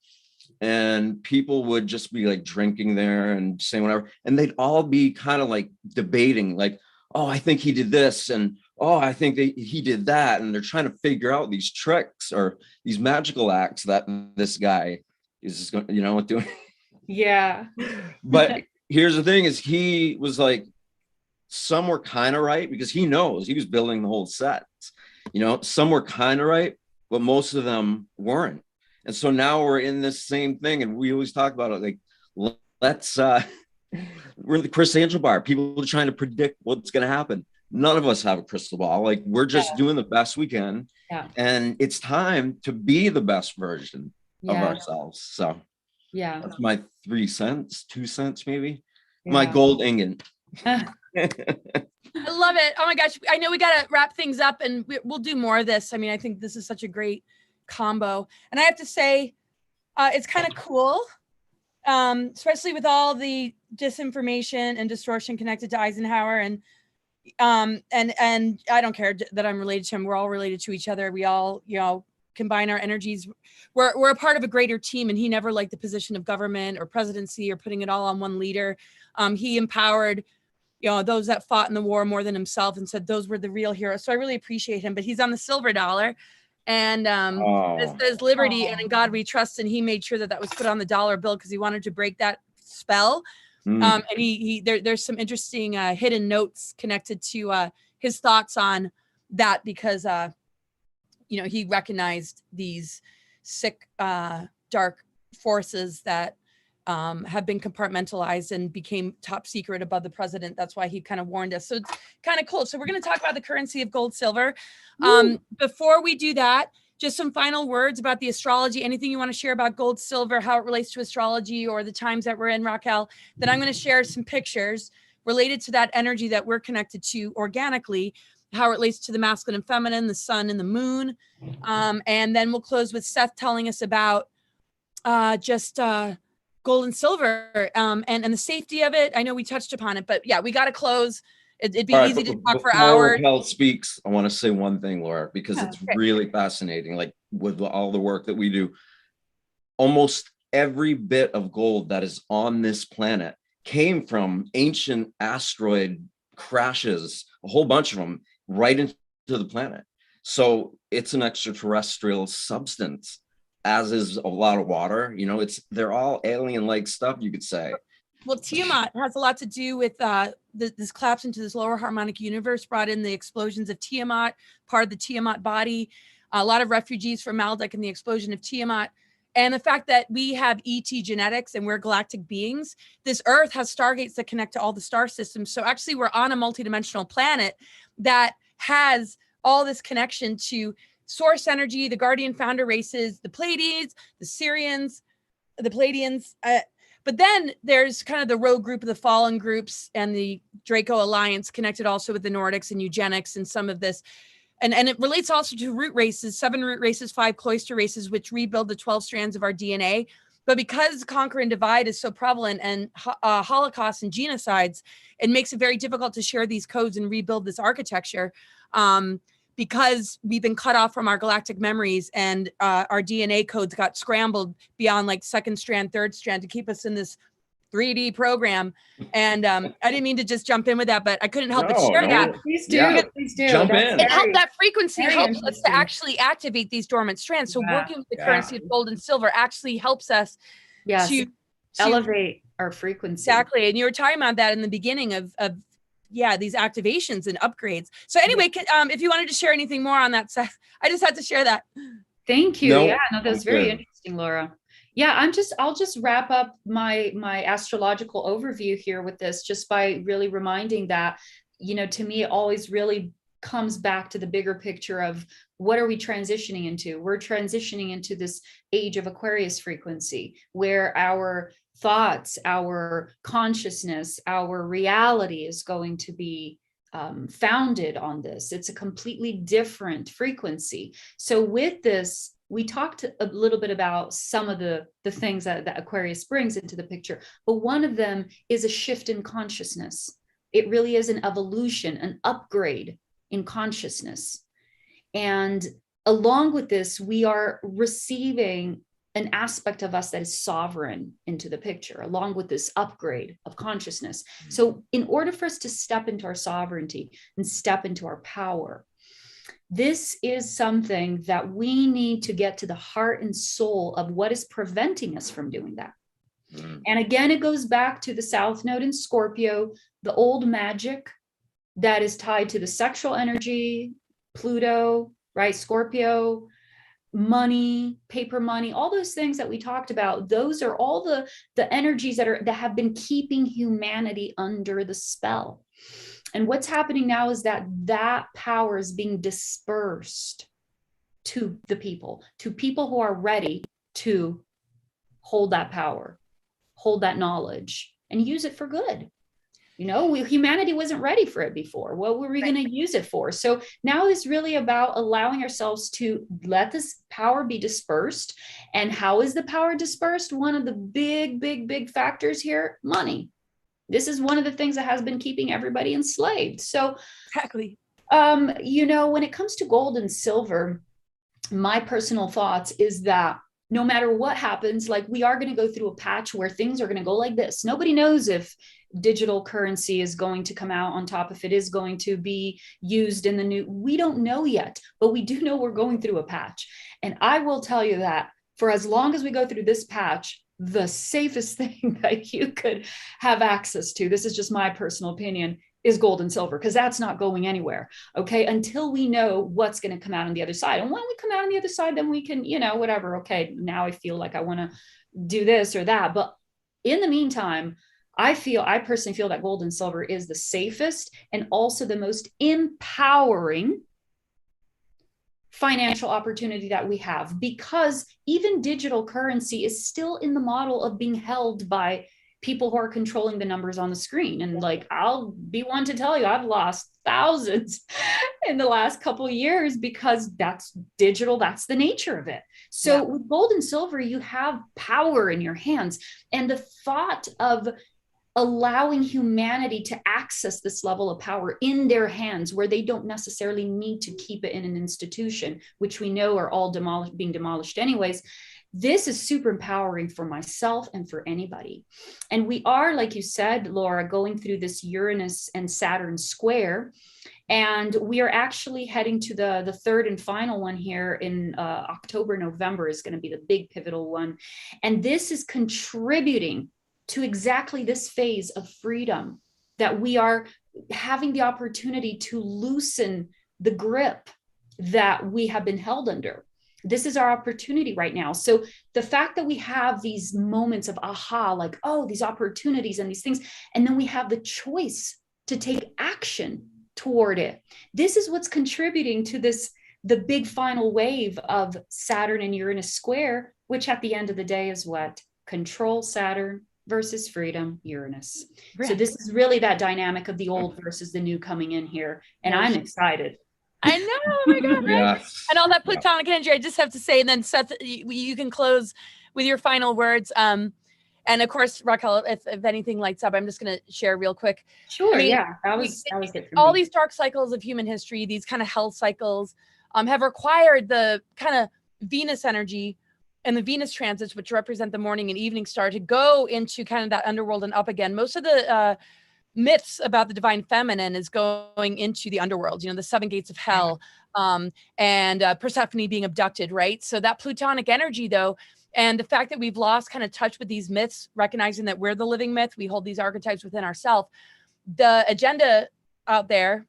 And people would just be like drinking there and saying whatever. And they'd all be kind of like debating, like, oh, I think he did this. And oh, I think he did that. And they're trying to figure out these tricks or these magical acts that this guy is going, you know, doing. Yeah. But here's the thing is he was like, some were kind of right because he knows he was building the whole set. You know, some were kind of right, but most of them weren't. And so now we're in this same thing. And we always talk about it like, let's, we're in the Chris Angel bar. People are trying to predict what's going to happen. None of us have a crystal ball. Like we're just doing the best we can. Yeah. And it's time to be the best version of ourselves. So that's my 3 cents, 2 cents, maybe my gold ingot. I love it. Oh my gosh. I know we got to wrap things up and we'll do more of this. I mean, I think this is such a great combo. And I have to say, it's kind of cool, especially with all the disinformation and distortion connected to Eisenhower. And I don't care that I'm related to him. We're all related to each other. We all, you know, combine our energies. We're a part of a greater team, and he never liked the position of government or presidency or putting it all on one leader. He empowered, you know, those that fought in the war more than himself and said those were the real heroes. So I really appreciate him, but he's on the silver dollar. And it says liberty and in God we trust. And he made sure that that was put on the dollar bill because he wanted to break that spell. And there's some interesting hidden notes connected to his thoughts on that because, you know, he recognized these sick, dark forces that have been compartmentalized and became top secret above the president. That's why he kind of warned us. So it's kind of cool. So we're going to talk about the currency of gold, silver. Before we do that, just some final words about the astrology, anything you want to share about gold, silver, how it relates to astrology or the times that we're in, Raquel. Then I'm going to share some pictures related to that energy that we're connected to organically, how it relates to the masculine and feminine, the sun and the moon. And then we'll close with Seth telling us about gold and silver and the safety of it. I know we touched upon it, but yeah, we got to close. It'd be easy to talk for hours. Raquel speaks, I want to say one thing, Laura, because it's really fascinating. Like with all the work that we do, almost every bit of gold that is on this planet came from ancient asteroid crashes, a whole bunch of them right into the planet. So it's an extraterrestrial substance, as is a lot of water. You know, they're all alien-like stuff, you could say. Well, Tiamat has a lot to do with this collapse into this lower harmonic universe, brought in the explosions of Tiamat, part of the Tiamat body, a lot of refugees from Maldek and the explosion of Tiamat. And the fact that we have ET genetics and we're galactic beings, this Earth has stargates that connect to all the star systems. So actually we're on a multidimensional planet that has all this connection to source energy, the guardian founder races, the Pleiades, the Sirians, the Pleiadians. But then there's kind of the rogue group of the fallen groups and the Draco Alliance connected also with the Nordics and eugenics and some of this. And it relates also to root races, 7 root races, 5 cloister races, which rebuild the 12 strands of our DNA. But because conquer and divide is so prevalent and Holocaust and genocides, it makes it very difficult to share these codes and rebuild this architecture because we've been cut off from our galactic memories and our DNA codes got scrambled beyond like 2nd strand, 3rd strand to keep us in this 3D program. And I didn't mean to just jump in with that, but I couldn't help but share that. Please do. Please do. Jump in. It helped, that frequency helps us to actually activate these dormant strands. So working with the currency of gold and silver actually helps us to elevate our frequency. Exactly. And you were talking about that in the beginning of these activations and upgrades. So anyway, if you wanted to share anything more on that, Seth, I just had to share that. Thank you. No, that was very interesting, Laura. Yeah, I'll just wrap up my astrological overview here with this, just by really reminding that, you know, to me, it always really comes back to the bigger picture of what are we transitioning into? We're transitioning into this age of Aquarius frequency, where our thoughts, our consciousness, our reality is going to be founded on this. It's a completely different frequency. So with this, we talked a little bit about some of the things that Aquarius brings into the picture, but one of them is a shift in consciousness. It really is an evolution, an upgrade in consciousness. And along with this, we are receiving an aspect of us that is sovereign into the picture, along with this upgrade of consciousness. So in order for us to step into our sovereignty and step into our power, this is something that we need to get to the heart and soul of what is preventing us from doing that. And again, it goes back to the South Node in Scorpio, the old magic that is tied to the sexual energy, Pluto, right? Scorpio, money, paper money, all those things that we talked about. Those are all the energies that have been keeping humanity under the spell. And what's happening now is that power is being dispersed to the people, to people who are ready to hold that power, hold that knowledge, and use it for good. You know, humanity wasn't ready for it before. What were we going to use it for? So now it's really about allowing ourselves to let this power be dispersed. And how is the power dispersed? One of the big factors here, money. This is one of the things that has been keeping everybody enslaved. So exactly. You know, when it comes to gold and silver, my personal thoughts is that no matter what happens, like, we are going to go through a patch where things are going to go like this. Nobody knows if digital currency is going to come out on top, if it is going to be used in the new, we don't know yet, but we do know we're going through a patch. And I will tell you that for as long as we go through this patch, the safest thing that you could have access to, this is just my personal opinion, is gold and silver, because that's not going anywhere. Okay. Until we know what's going to come out on the other side. And when we come out on the other side, then we can, you know, whatever. Okay. Now I feel like I want to do this or that. But in the meantime, I personally feel that gold and silver is the safest and also the most empowering financial opportunity that we have, because even digital currency is still in the model of being held by people who are controlling the numbers on the screen. And like, I'll be one to tell you, I've lost thousands in the last couple of years because that's digital. That's the nature of it. So with gold and silver, you have power in your hands. And the thought of allowing humanity to access this level of power in their hands, where they don't necessarily need to keep it in an institution, which we know are all being demolished anyways. This is super empowering for myself and for anybody. And we are, like you said, Laura, going through this Uranus and Saturn square. And we are actually heading to the third and final one here in October, November is going to be the big pivotal one. And this is contributing to exactly this phase of freedom, that we are having the opportunity to loosen the grip that we have been held under. This is our opportunity right now. So the fact that we have these moments of aha, like, oh, these opportunities and these things, and then we have the choice to take action toward it. This is what's contributing to the big final wave of Saturn and Uranus square, which at the end of the day is what? Control Saturn versus freedom Uranus. Right. So this is really that dynamic of the old versus the new coming in here. And I'm excited. I know, oh my God, right? Yes. And all that Plutonic energy, I just have to say, and then Seth, you can close with your final words. And of course, Raquel, if anything lights up, I'm just going to share real quick. Sure, I mean, yeah, that was good for all me. These dark cycles of human history, these kind of hell cycles, have required the kind of Venus energy and the Venus transits, which represent the morning and evening star, to go into kind of that underworld and up again. Most of the myths about the divine feminine is going into the underworld, you know, the 7 gates of hell, and Persephone being abducted, right? So that Plutonic energy, though, and the fact that we've lost kind of touch with these myths, recognizing that we're the living myth, we hold these archetypes within ourselves. The agenda out there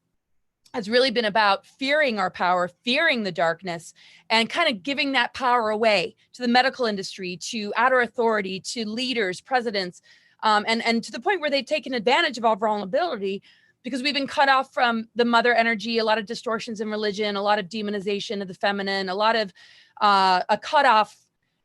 has really been about fearing our power, fearing the darkness, and kind of giving that power away to the medical industry, to outer authority, to leaders, presidents, and to the point where they've taken advantage of our vulnerability, because we've been cut off from the mother energy, a lot of distortions in religion, a lot of demonization of the feminine, a lot of a cutoff,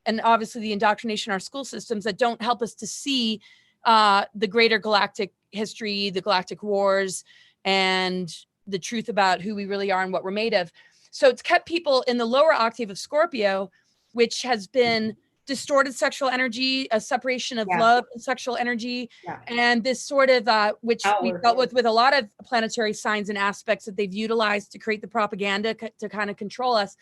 and obviously the indoctrination in our school systems that don't help us to see the greater galactic history, the galactic wars, and the truth about who we really are and what we're made of. So it's kept people in the lower octave of Scorpio, which has been distorted sexual energy, a separation of love and sexual energy, and this sort of, which we've dealt with a lot of planetary signs and aspects that they've utilized to create the propaganda to kind of control us.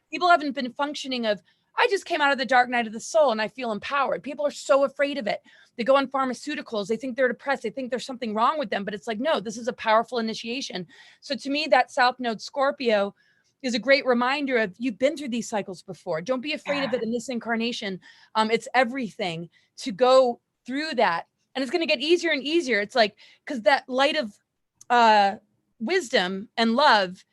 People haven't been functioning of, I just came out of the dark night of the soul and I feel empowered. People are so afraid of it. They go on pharmaceuticals. They think they're depressed. They think there's something wrong with them, but it's like, no, this is a powerful initiation. So to me, that South Node Scorpio is a great reminder of, you've been through these cycles before. Don't be afraid of it in this incarnation. It's everything to go through that. And it's going to get easier and easier. It's like, because that light of wisdom and love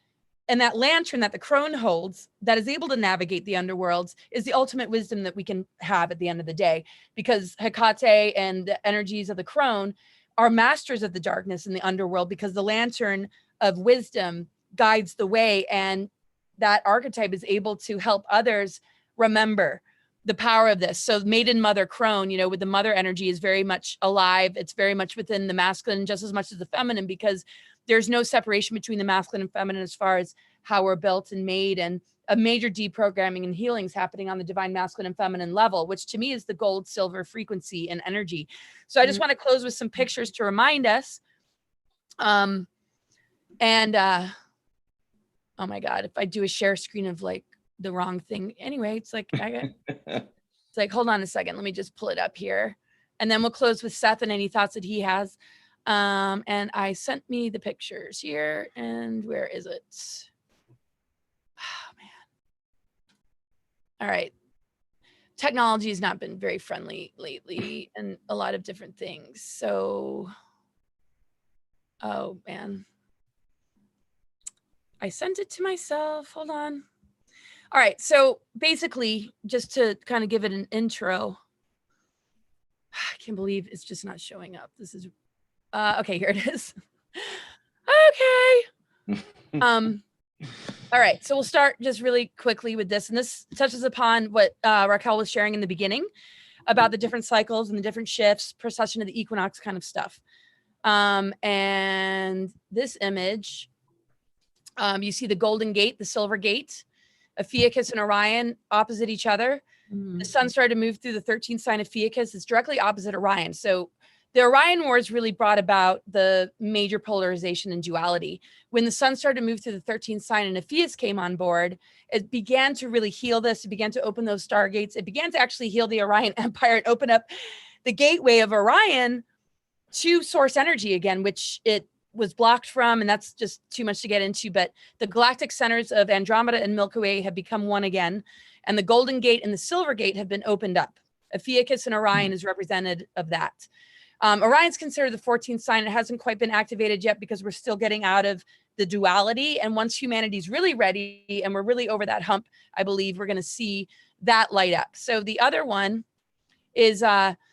and that lantern that the crone holds that is able to navigate the underworlds is the ultimate wisdom that we can have at the end of the day, because Hecate and the energies of the crone are masters of the darkness in the underworld, because the lantern of wisdom guides the way. And that archetype is able to help others remember the power of this. So maiden mother crone, you know, with the mother energy is very much alive. It's very much within the masculine just as much as the feminine, because there's no separation between the masculine and feminine as far as how we're built and made, and a major deprogramming and healings happening on the divine masculine and feminine level, which to me is the gold, silver frequency and energy. So I just want to close with some pictures to remind us. Oh my God, if I do a share screen of like the wrong thing, anyway, it's like, it's like, hold on a second. Let me just pull it up here. And then we'll close with Seth and any thoughts that he has. And I sent me the pictures here, and where is it? Oh man. All right. Technology has not been very friendly lately and a lot of different things. So, oh man. I sent it to myself. Hold on. All right. So basically, just to kind of give it an intro, I can't believe it's just not showing up. This is okay, here it is. Okay. All right, so we'll start just really quickly with this. And this touches upon what Raquel was sharing in the beginning about the different cycles and the different shifts, precession of the equinox kind of stuff. And this image, you see the Golden Gate, the Silver Gate, Ophiuchus and Orion opposite each other. The sun started to move through the 13th sign of Ophiuchus. It's directly opposite Orion. So the Orion Wars really brought about the major polarization and duality. When the sun started to move through the 13th sign and Ophiuchus came on board, it began to really heal this. It began to open those stargates. It began to actually heal the Orion Empire and open up the gateway of Orion to source energy again, which it was blocked from, and that's just too much to get into. But the galactic centers of Andromeda and Milky Way have become one again, and the Golden Gate and the Silver Gate have been opened up. Ophiuchus and Orion is represented of that. Orion's considered the 14th sign. It hasn't quite been activated yet because we're still getting out of the duality. And once humanity's really ready and we're really over that hump, I believe we're going to see that light up. So the other one is antiparticle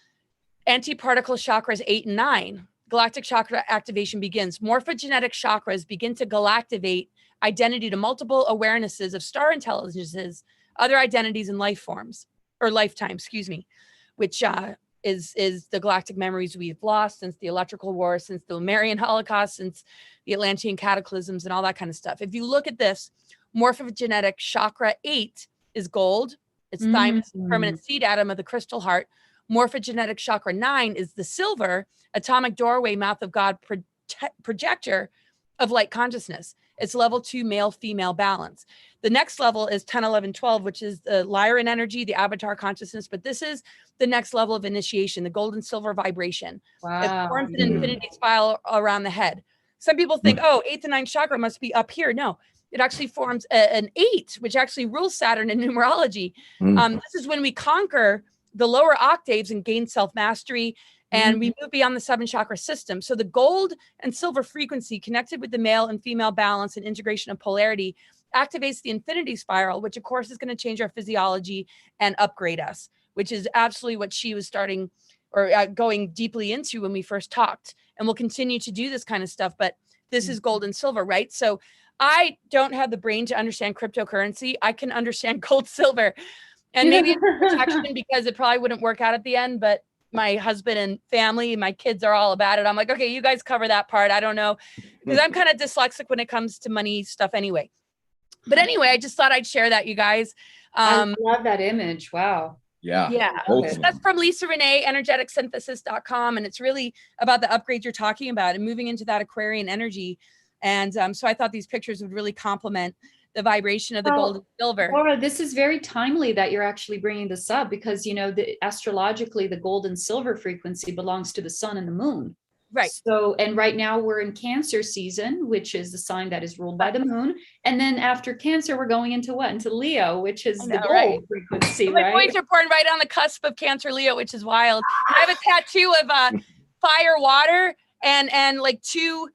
chakras 8 and 9. Galactic chakra activation begins. Morphogenetic chakras begin to galactivate identity to multiple awarenesses of star intelligences, other identities and life forms, or lifetime, excuse me, which is the galactic memories we've lost since the electrical war, since the Lemurian Holocaust, since the Atlantean cataclysms and all that kind of stuff. If you look at this, morphogenetic chakra 8 is gold. It's thymus, permanent seed atom of the crystal heart. Morphogenetic chakra 9 is the silver, atomic doorway, mouth of God, projector of light consciousness. It's level 2 male-female balance. The next level is 10, 11, 12, which is the Lyran energy, the avatar consciousness. But this is the next level of initiation, the golden silver vibration. Wow. It forms an infinity spiral around the head. Some people think, oh, 8th and 9th chakra must be up here. No, it actually forms an 8, which actually rules Saturn in numerology. This is when we conquer the lower octaves and gain self-mastery and we move beyond the 7 chakra system. So the gold and silver frequency connected with the male and female balance and integration of polarity activates the infinity spiral, which of course is going to change our physiology and upgrade us, which is absolutely what she was starting or going deeply into when we first talked. And we'll continue to do this kind of stuff, but this is gold and silver, right? So I don't have the brain to understand cryptocurrency. I can understand gold, silver, and maybe it's protection because it probably wouldn't work out at the end, but my husband and family, my kids are all about it. I'm like, okay, you guys cover that part. I don't know, because I'm kind of dyslexic when it comes to money stuff anyway. But anyway, I just thought I'd share that, you guys. I love that image. Wow. Yeah. So that's from Lisa Renee, energeticsynthesis.com. And it's really about the upgrades you're talking about and moving into that Aquarian energy. And so I thought these pictures would really complement the vibration of the gold and silver. Laura, this is very timely that you're actually bringing this up because, you know, astrologically, the gold and silver frequency belongs to the sun and the moon. Right. So, and right now we're in Cancer season, which is the sign that is ruled by the moon. And then after Cancer, we're going into what? Into Leo, which is the gold frequency, my right? My boys are born right on the cusp of Cancer Leo, which is wild. I have a tattoo of fire, water, and like 2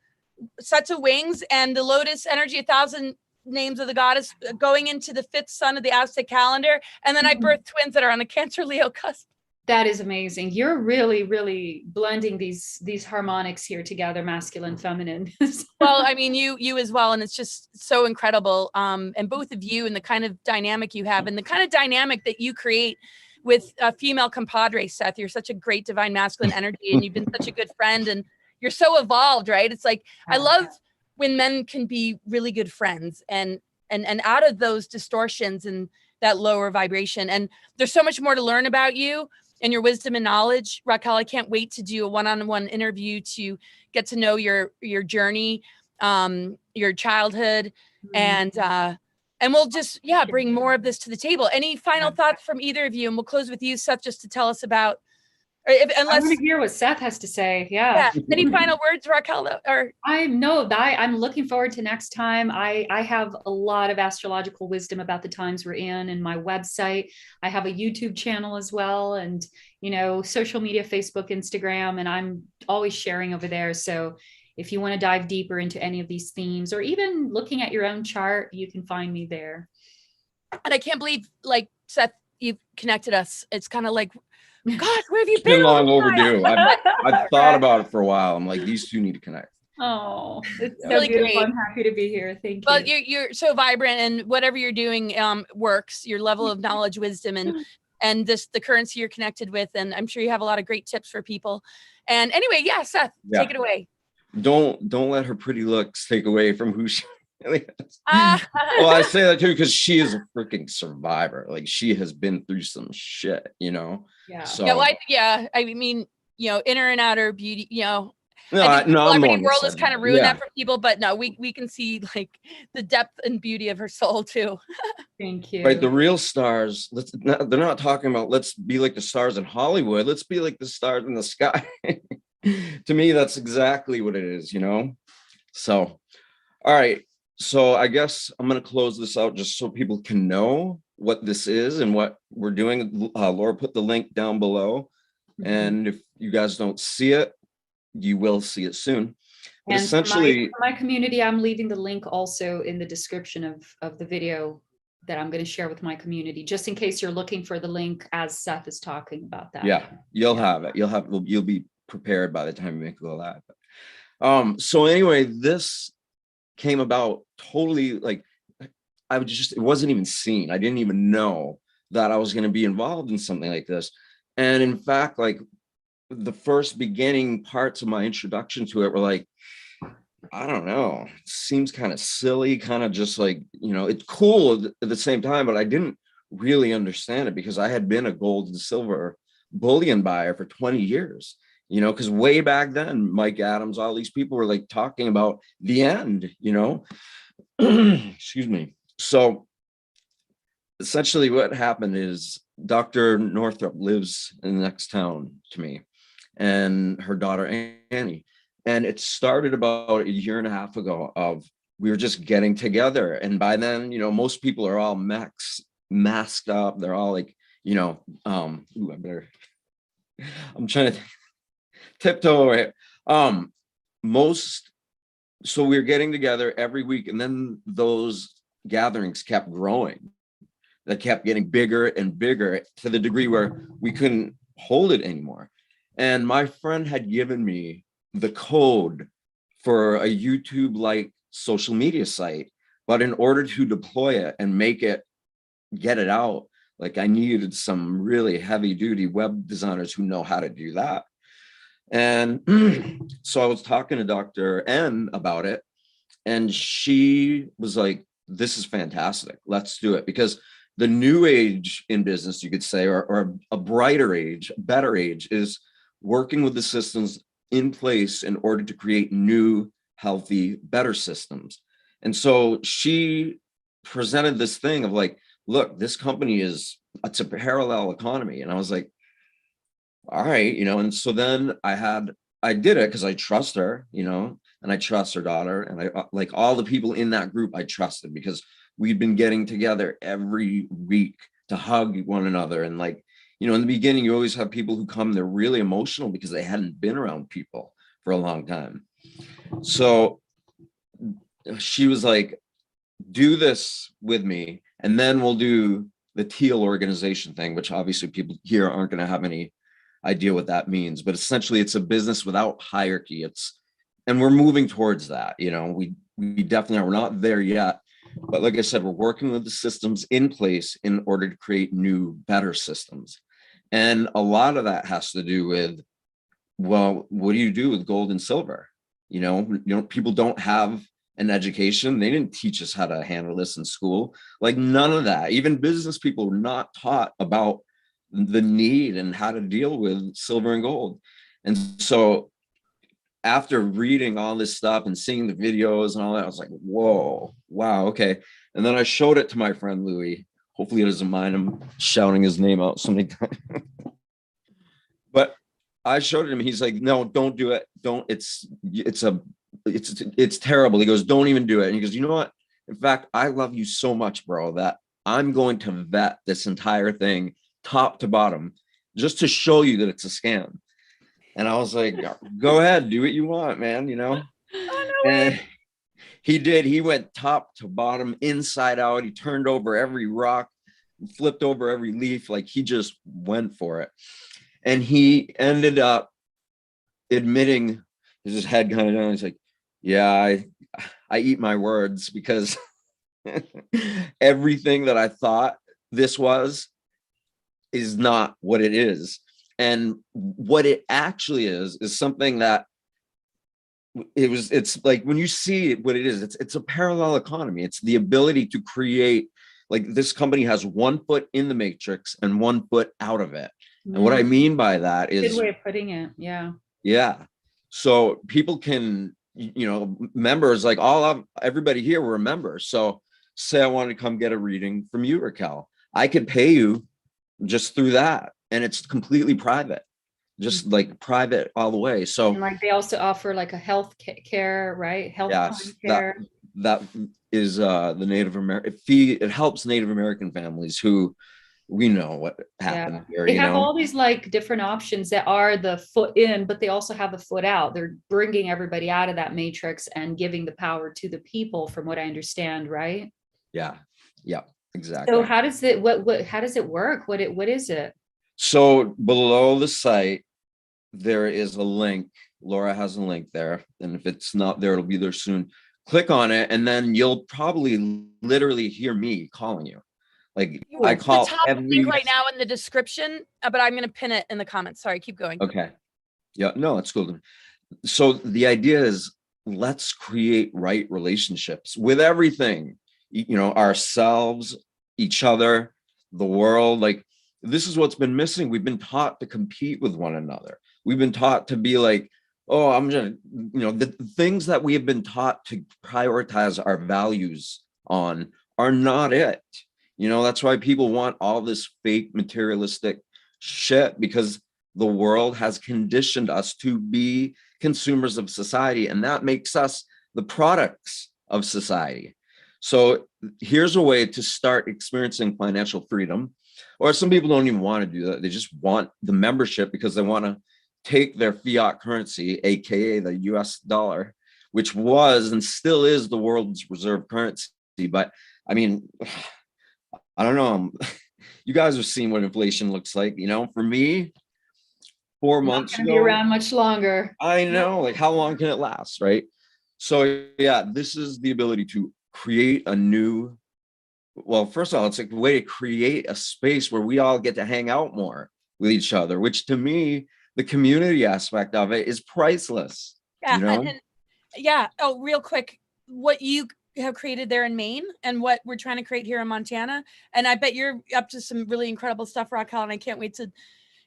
sets of wings and the lotus energy, 1,000 names of the goddess going into the 5th sun of the Aztec calendar. And then I birthed twins that are on the Cancer Leo cusp. That is amazing. You're really, really blending these harmonics here together, masculine, feminine. Well, I mean, you as well. And it's just so incredible. And both of you and the kind of dynamic you have and the kind of dynamic that you create with a female compadre, Seth. You're such a great divine masculine energy and you've been such a good friend and you're so evolved, right? It's like, I love when men can be really good friends and out of those distortions and that lower vibration. And there's so much more to learn about you and your wisdom and knowledge. Raquel, I can't wait to do a one-on-one interview to get to know your journey, your childhood, and we'll just, bring more of this to the table. Any final thoughts from either of you? And we'll close with you, Seth, just to tell us about, unless I want to hear what Seth has to say. Yeah. Any final words, Raquel? Or I'm looking forward to next time. I have a lot of astrological wisdom about the times we're in and my website. I have a YouTube channel as well, and social media, Facebook, Instagram, and I'm always sharing over there. So if you want to dive deeper into any of these themes or even looking at your own chart, you can find me there. And I can't believe, like, Seth, you've connected us. It's kind of like, gosh, where have you It's been long overdue. I've thought about it for a while. I'm like, these two need to connect. Oh, it's so really beautiful. great. I'm happy to be here. Thank you. Well, you're so vibrant, and whatever you're doing works. Your level of knowledge, wisdom, and the currency you're connected with, and I'm sure you have a lot of great tips for people. And anyway, Seth, take it away. Don't let her pretty looks take away from who she really is. Well, I say that too because she is a freaking survivor. Like, she has been through some shit, Yeah. So I mean, inner and outer beauty, No, I think the I'm celebrity world has kind of ruined that for people, but no, we can see like the depth and beauty of her soul too. Thank you. Right, the real stars. They're not talking about let's be like the stars in Hollywood. Let's be like the stars in the sky. To me, that's exactly what it is, So, all right. So I guess I'm going to close this out just so people can know what this is and what we're doing. Laura put the link down below. And if you guys don't see it, you will see it soon. But and essentially, for my community, I'm leaving the link also in the description of the video that I'm going to share with my community, just in case you're looking for the link as Seth is talking about that. Yeah, you'll have it. You'll be prepared by the time you make it go live. So anyway, this came about totally like it wasn't even seen. I didn't even know that I was going to be involved in something like this. And in fact, like the first beginning parts of my introduction to it were like, I don't know, it seems kind of silly, kind of just like, it's cool at the same time, but I didn't really understand it because I had been a gold and silver bullion buyer for 20 years. Because way back then, Mike Adams, all these people were like talking about the end, excuse me. So essentially what happened is Dr. Northrup lives in the next town to me and her daughter, Annie. And it started about a year and a half ago of we were just getting together. And by then, most people are all masked up. They're all like, I'm trying to think. tiptoe away. So we were getting together every week, and then those gatherings kept growing. That kept getting bigger and bigger to the degree where we couldn't hold it anymore. And my friend had given me the code for a YouTube-like social media site, but in order to deploy it and get it out, like I needed some really heavy-duty web designers who know how to do that. And so I was talking to Dr. N about it, and she was like, this is fantastic, let's do it. Because the new age in business, you could say, or a brighter age, better age, is working with the systems in place in order to create new, healthy, better systems. And so she presented this thing of like, look, this company it's a parallel economy. And I was like, all right, and so then I did it because I trust her, and I trust her daughter, and I like all the people in that group I trusted, because we'd been getting together every week to hug one another. And like, in the beginning, you always have people who come, they're really emotional because they hadn't been around people for a long time. So she was like, do this with me, and then we'll do the teal organization thing, which obviously people here aren't going to have any idea what that means, but essentially it's a business without hierarchy. And we're moving towards that. We definitely are. We're not there yet, but like I said, we're working with the systems in place in order to create new, better systems. And a lot of that has to do with, well, what do you do with gold and silver? People don't have an education. They didn't teach us how to handle this in school. Like none of that. Even business people were not taught about the need and how to deal with silver and gold. And so after reading all this stuff and seeing the videos and all that, I was like, whoa, wow, okay. And then I showed it to my friend Louis. Hopefully he doesn't mind him shouting his name out so many times. But I showed it to him. He's like, no, don't do it. Don't, it's terrible. He goes, don't even do it. And he goes, you know what? In fact, I love you so much, bro, that I'm going to vet this entire thing top to bottom, just to show you that it's a scam. And I was like, go ahead, do what you want, man, Oh, no and way. he did. He went top to bottom, inside out. He turned over every rock, flipped over every leaf. Like he just went for it. And he ended up admitting, his head kind of down. He's like, yeah, I eat my words, because everything that I thought this is not what it is. And what it actually is something that it's like, when you see what it is, it's a parallel economy. It's the ability to create, like this company has 1 foot in the matrix and 1 foot out of it. And what I mean by that is, good way of putting it. Yeah. So people can, members, like everybody here were members. So say I wanted to come get a reading from you, Raquel, I could pay you just through that. And it's completely private, just like private all the way. So and like they also offer like a health care, right? Health care. That is the Native American fee. It helps Native American families who, we know what happened here. They have all these like different options that are the foot in, but they also have the foot out. They're bringing everybody out of that matrix and giving the power to the people, from what I understand, right? Yeah, exactly. So how does it how does it work? What is it? So below the site, there is a link. Laura has a link there. And if it's not there, it'll be there soon. Click on it, and then you'll probably literally hear me calling you. Like I call the top link right now in the description, but I'm going to pin it in the comments. Sorry, keep going. Okay. Yeah, no, it's cool. So the idea is, let's create right relationships with everything, ourselves, each other, the world. Like this is what's been missing. We've been taught to compete with one another. We've been taught to be like, oh, I'm just, the things that we have been taught to prioritize our values on are not it. That's why people want all this fake materialistic shit, because the world has conditioned us to be consumers of society, and that makes us the products of society. So here's a way to start experiencing financial freedom. Or some people don't even want to do that. They just want the membership because they want to take their fiat currency, aka the US dollar, which was and still is the world's reserve currency. But I mean, I don't know. You guys have seen what inflation looks like. You know, for me, 4 months ago, not gonna be around much longer. I know, like, how long can it last, right? So yeah, this is the ability to create a new, well, first of all, it's like a way to create a space where we all get to hang out more with each other, which to me, the community aspect of it is priceless. Yeah, you know? Yeah. Oh, real quick, what you have created there in Maine and what we're trying to create here in Montana. And I bet you're up to some really incredible stuff, Raquel, and I can't wait to,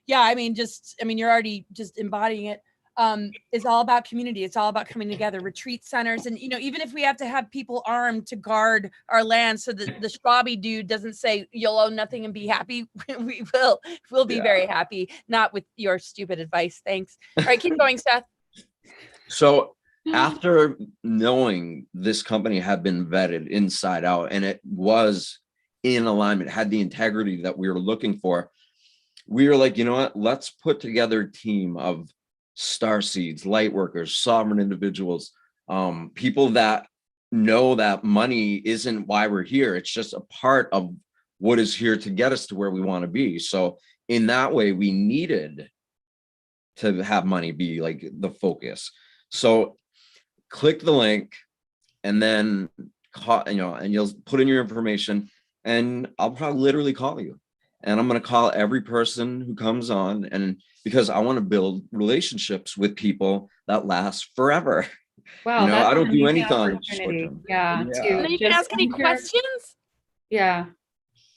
yeah, I mean, you're already just embodying it. It's all about community. It's all about coming together, retreat centers. And, you know, even if we have to have people armed to guard our land so that the 𝗏𝗏𝗏𝗏 dude doesn't say you'll own nothing and be happy, we'll be very happy, not with your stupid advice. Thanks. All right, keep going, Seth. So after knowing this company had been vetted inside out and it was in alignment, had the integrity that we were looking for, we were like, you know what, let's put together a team of star seeds, light workers, sovereign individuals, people that know that money isn't why we're here. It's just a part of what is here to get us to where we want to be. So in that way, we needed to have money be like the focus. So click the link and then call, you know, and you'll put in your information and I'll probably literally call you. And I'm going to call every person who comes on, and because I want to build relationships with people that last forever. Wow, you know, I don't do anything on opportunity. Yeah. And then you can ask any questions. Yeah.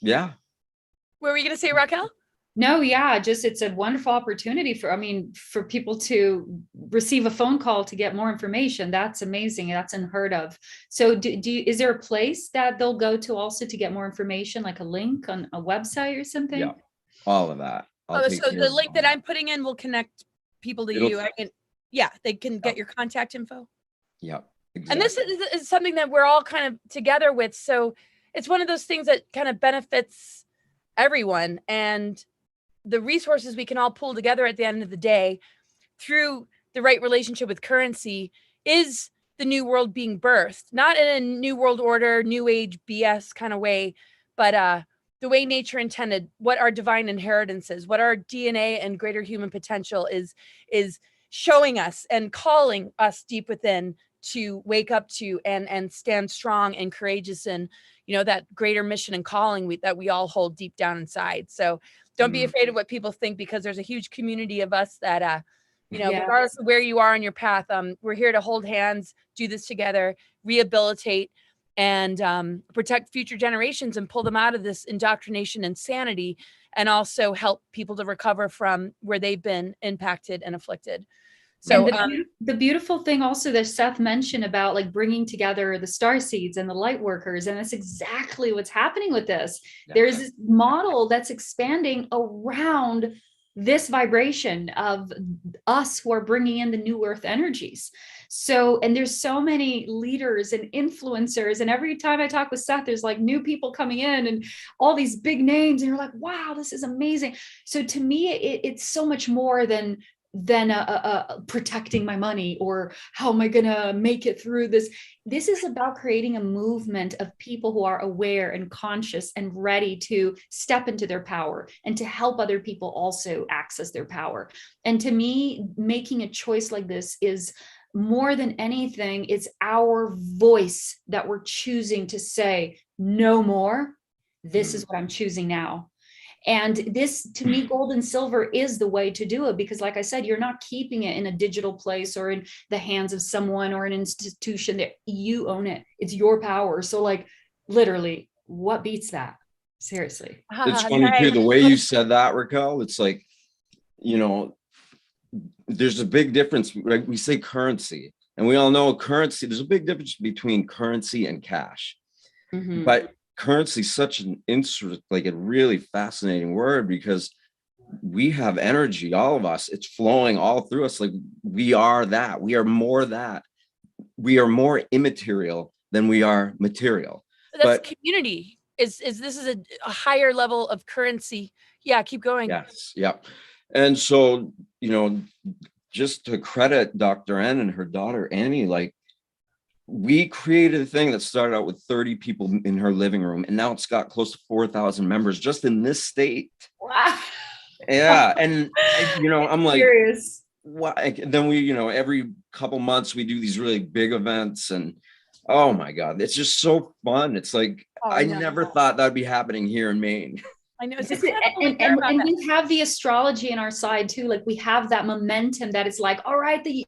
Yeah. What were you going to say, Raquel? No, yeah, just it's a wonderful opportunity for people to receive a phone call to get more information. That's amazing. That's unheard of. So is there a place that they'll go to also to get more information, like a link on a website or something? Yeah, all of that. So the link that I'm putting in will connect people to you. They can get your contact info. Yeah. Exactly. And this is something that we're all kind of together with. So it's one of those things that kind of benefits everyone. And the resources we can all pull together at the end of the day through the right relationship with currency is the new world being birthed, not in a new world order, new age BS kind of way, but the way nature intended, what our divine inheritance is, what our DNA and greater human potential is showing us and calling us deep within to wake up to and stand strong and courageous in, you know, that greater mission and calling that we all hold deep down inside. So don't be afraid of what people think, because there's a huge community of us that, you know, regardless of where you are on your path, we're here to hold hands, do this together, rehabilitate, and protect future generations and pull them out of this indoctrination insanity, and also help people to recover from where they've been impacted and afflicted. So the beautiful thing also that Seth mentioned about like bringing together the star seeds and the light workers, and that's exactly what's happening with this. Yeah. There's this model that's expanding around this vibration of us who are bringing in the new earth energies. So, and there's so many leaders and influencers, and every time I talk with Seth, there's like new people coming in and all these big names, and you're like, wow, this is amazing. So to me, it's so much more than protecting my money or how am I gonna make it through this. This is about creating a movement of people who are aware and conscious and ready to step into their power and to help other people also access their power. And to me, making a choice like this is more than anything, it's our voice that we're choosing to say no more. This is what I'm choosing now. And this, to me, gold and silver is the way to do it, because like I said, you're not keeping it in a digital place or in the hands of someone or an institution. That you own it. It's your power. So like literally, what beats that? Seriously. It's funny too, the way you said that, Raquel, it's like, you know, there's a big difference. Like we say currency, and we all know currency, there's a big difference between currency and cash. But currency is such an like a really fascinating word, because we have energy, all of us, it's flowing all through us. Like we are that, we are more that, we are more immaterial than we are material. But community this is a higher level of currency. Yeah, keep going. Yes. Yeah. And so, you know, just to credit Dr. N and her daughter, Annie, like, we created a thing that started out with 30 people in her living room, and now it's got close to 4,000 members just in this state. Wow. Yeah. And, you know, I'm like, Serious. why? Then we, you know, every couple months we do these really big events, and oh my God, it's just so fun. It's like, I never thought that'd be happening here in Maine. I know. And we have the astrology in our side too. Like, we have that momentum that is like, all right, the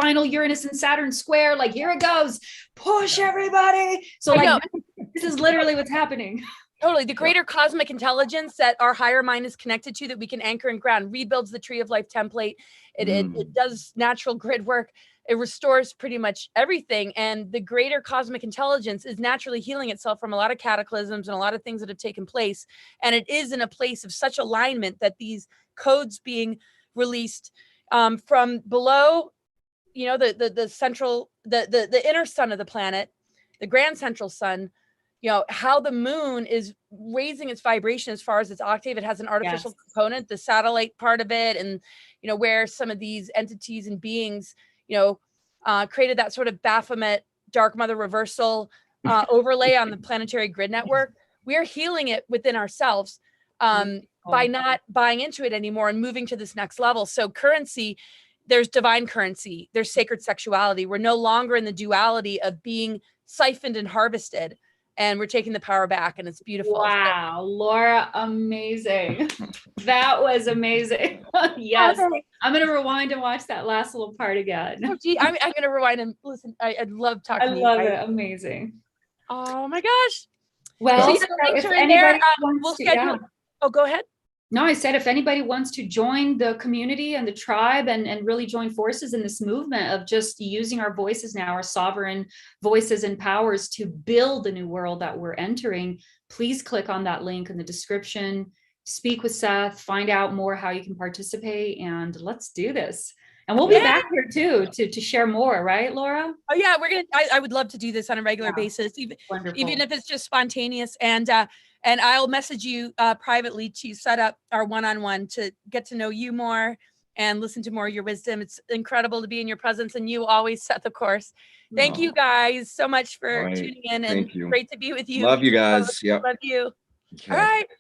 final Uranus and Saturn square, like, here it goes, push everybody. So like, this is literally what's happening. Totally. The greater cosmic intelligence that our higher mind is connected to, that we can anchor and ground, rebuilds the tree of life template. It does natural grid work. It restores pretty much everything. And the greater cosmic intelligence is naturally healing itself from a lot of cataclysms and a lot of things that have taken place. And it is in a place of such alignment that these codes being released from below, you know, the central, the inner sun of the planet, the grand central sun, you know, how the moon is raising its vibration as far as its octave. It has an artificial component, the satellite part of it. And, you know, where some of these entities and beings, you know, created that sort of Baphomet dark mother reversal overlay on the planetary grid network. We're healing it within ourselves by not buying into it anymore and moving to this next level. So currency, there's divine currency, there's sacred sexuality. We're no longer in the duality of being siphoned and harvested. And we're taking the power back, and it's beautiful. Wow, Laura, amazing. That was amazing. Yes, I'm going to rewind and watch that last little part again. Oh, gee, I'm going to rewind and listen. I love talking to you. I love it. Amazing. Oh my gosh. Well, so if anybody wants to, schedule. Oh, go ahead. No, I said, if anybody wants to join the community and the tribe and really join forces in this movement of just using our voices now, our sovereign voices and powers to build the new world that we're entering, please click on that link in the description, speak with Seth, find out more how you can participate, and let's do this. And we'll be back here too to share more, right, Laura? Oh yeah, we're gonna. I would love to do this on a regular basis, even if it's just spontaneous. And I'll message you privately to set up our one-on-one to get to know you more and listen to more of your wisdom. It's incredible to be in your presence, and you always set the course. Thank you guys so much for tuning in, and great to be with you. Love you guys. Love you. Okay. All right.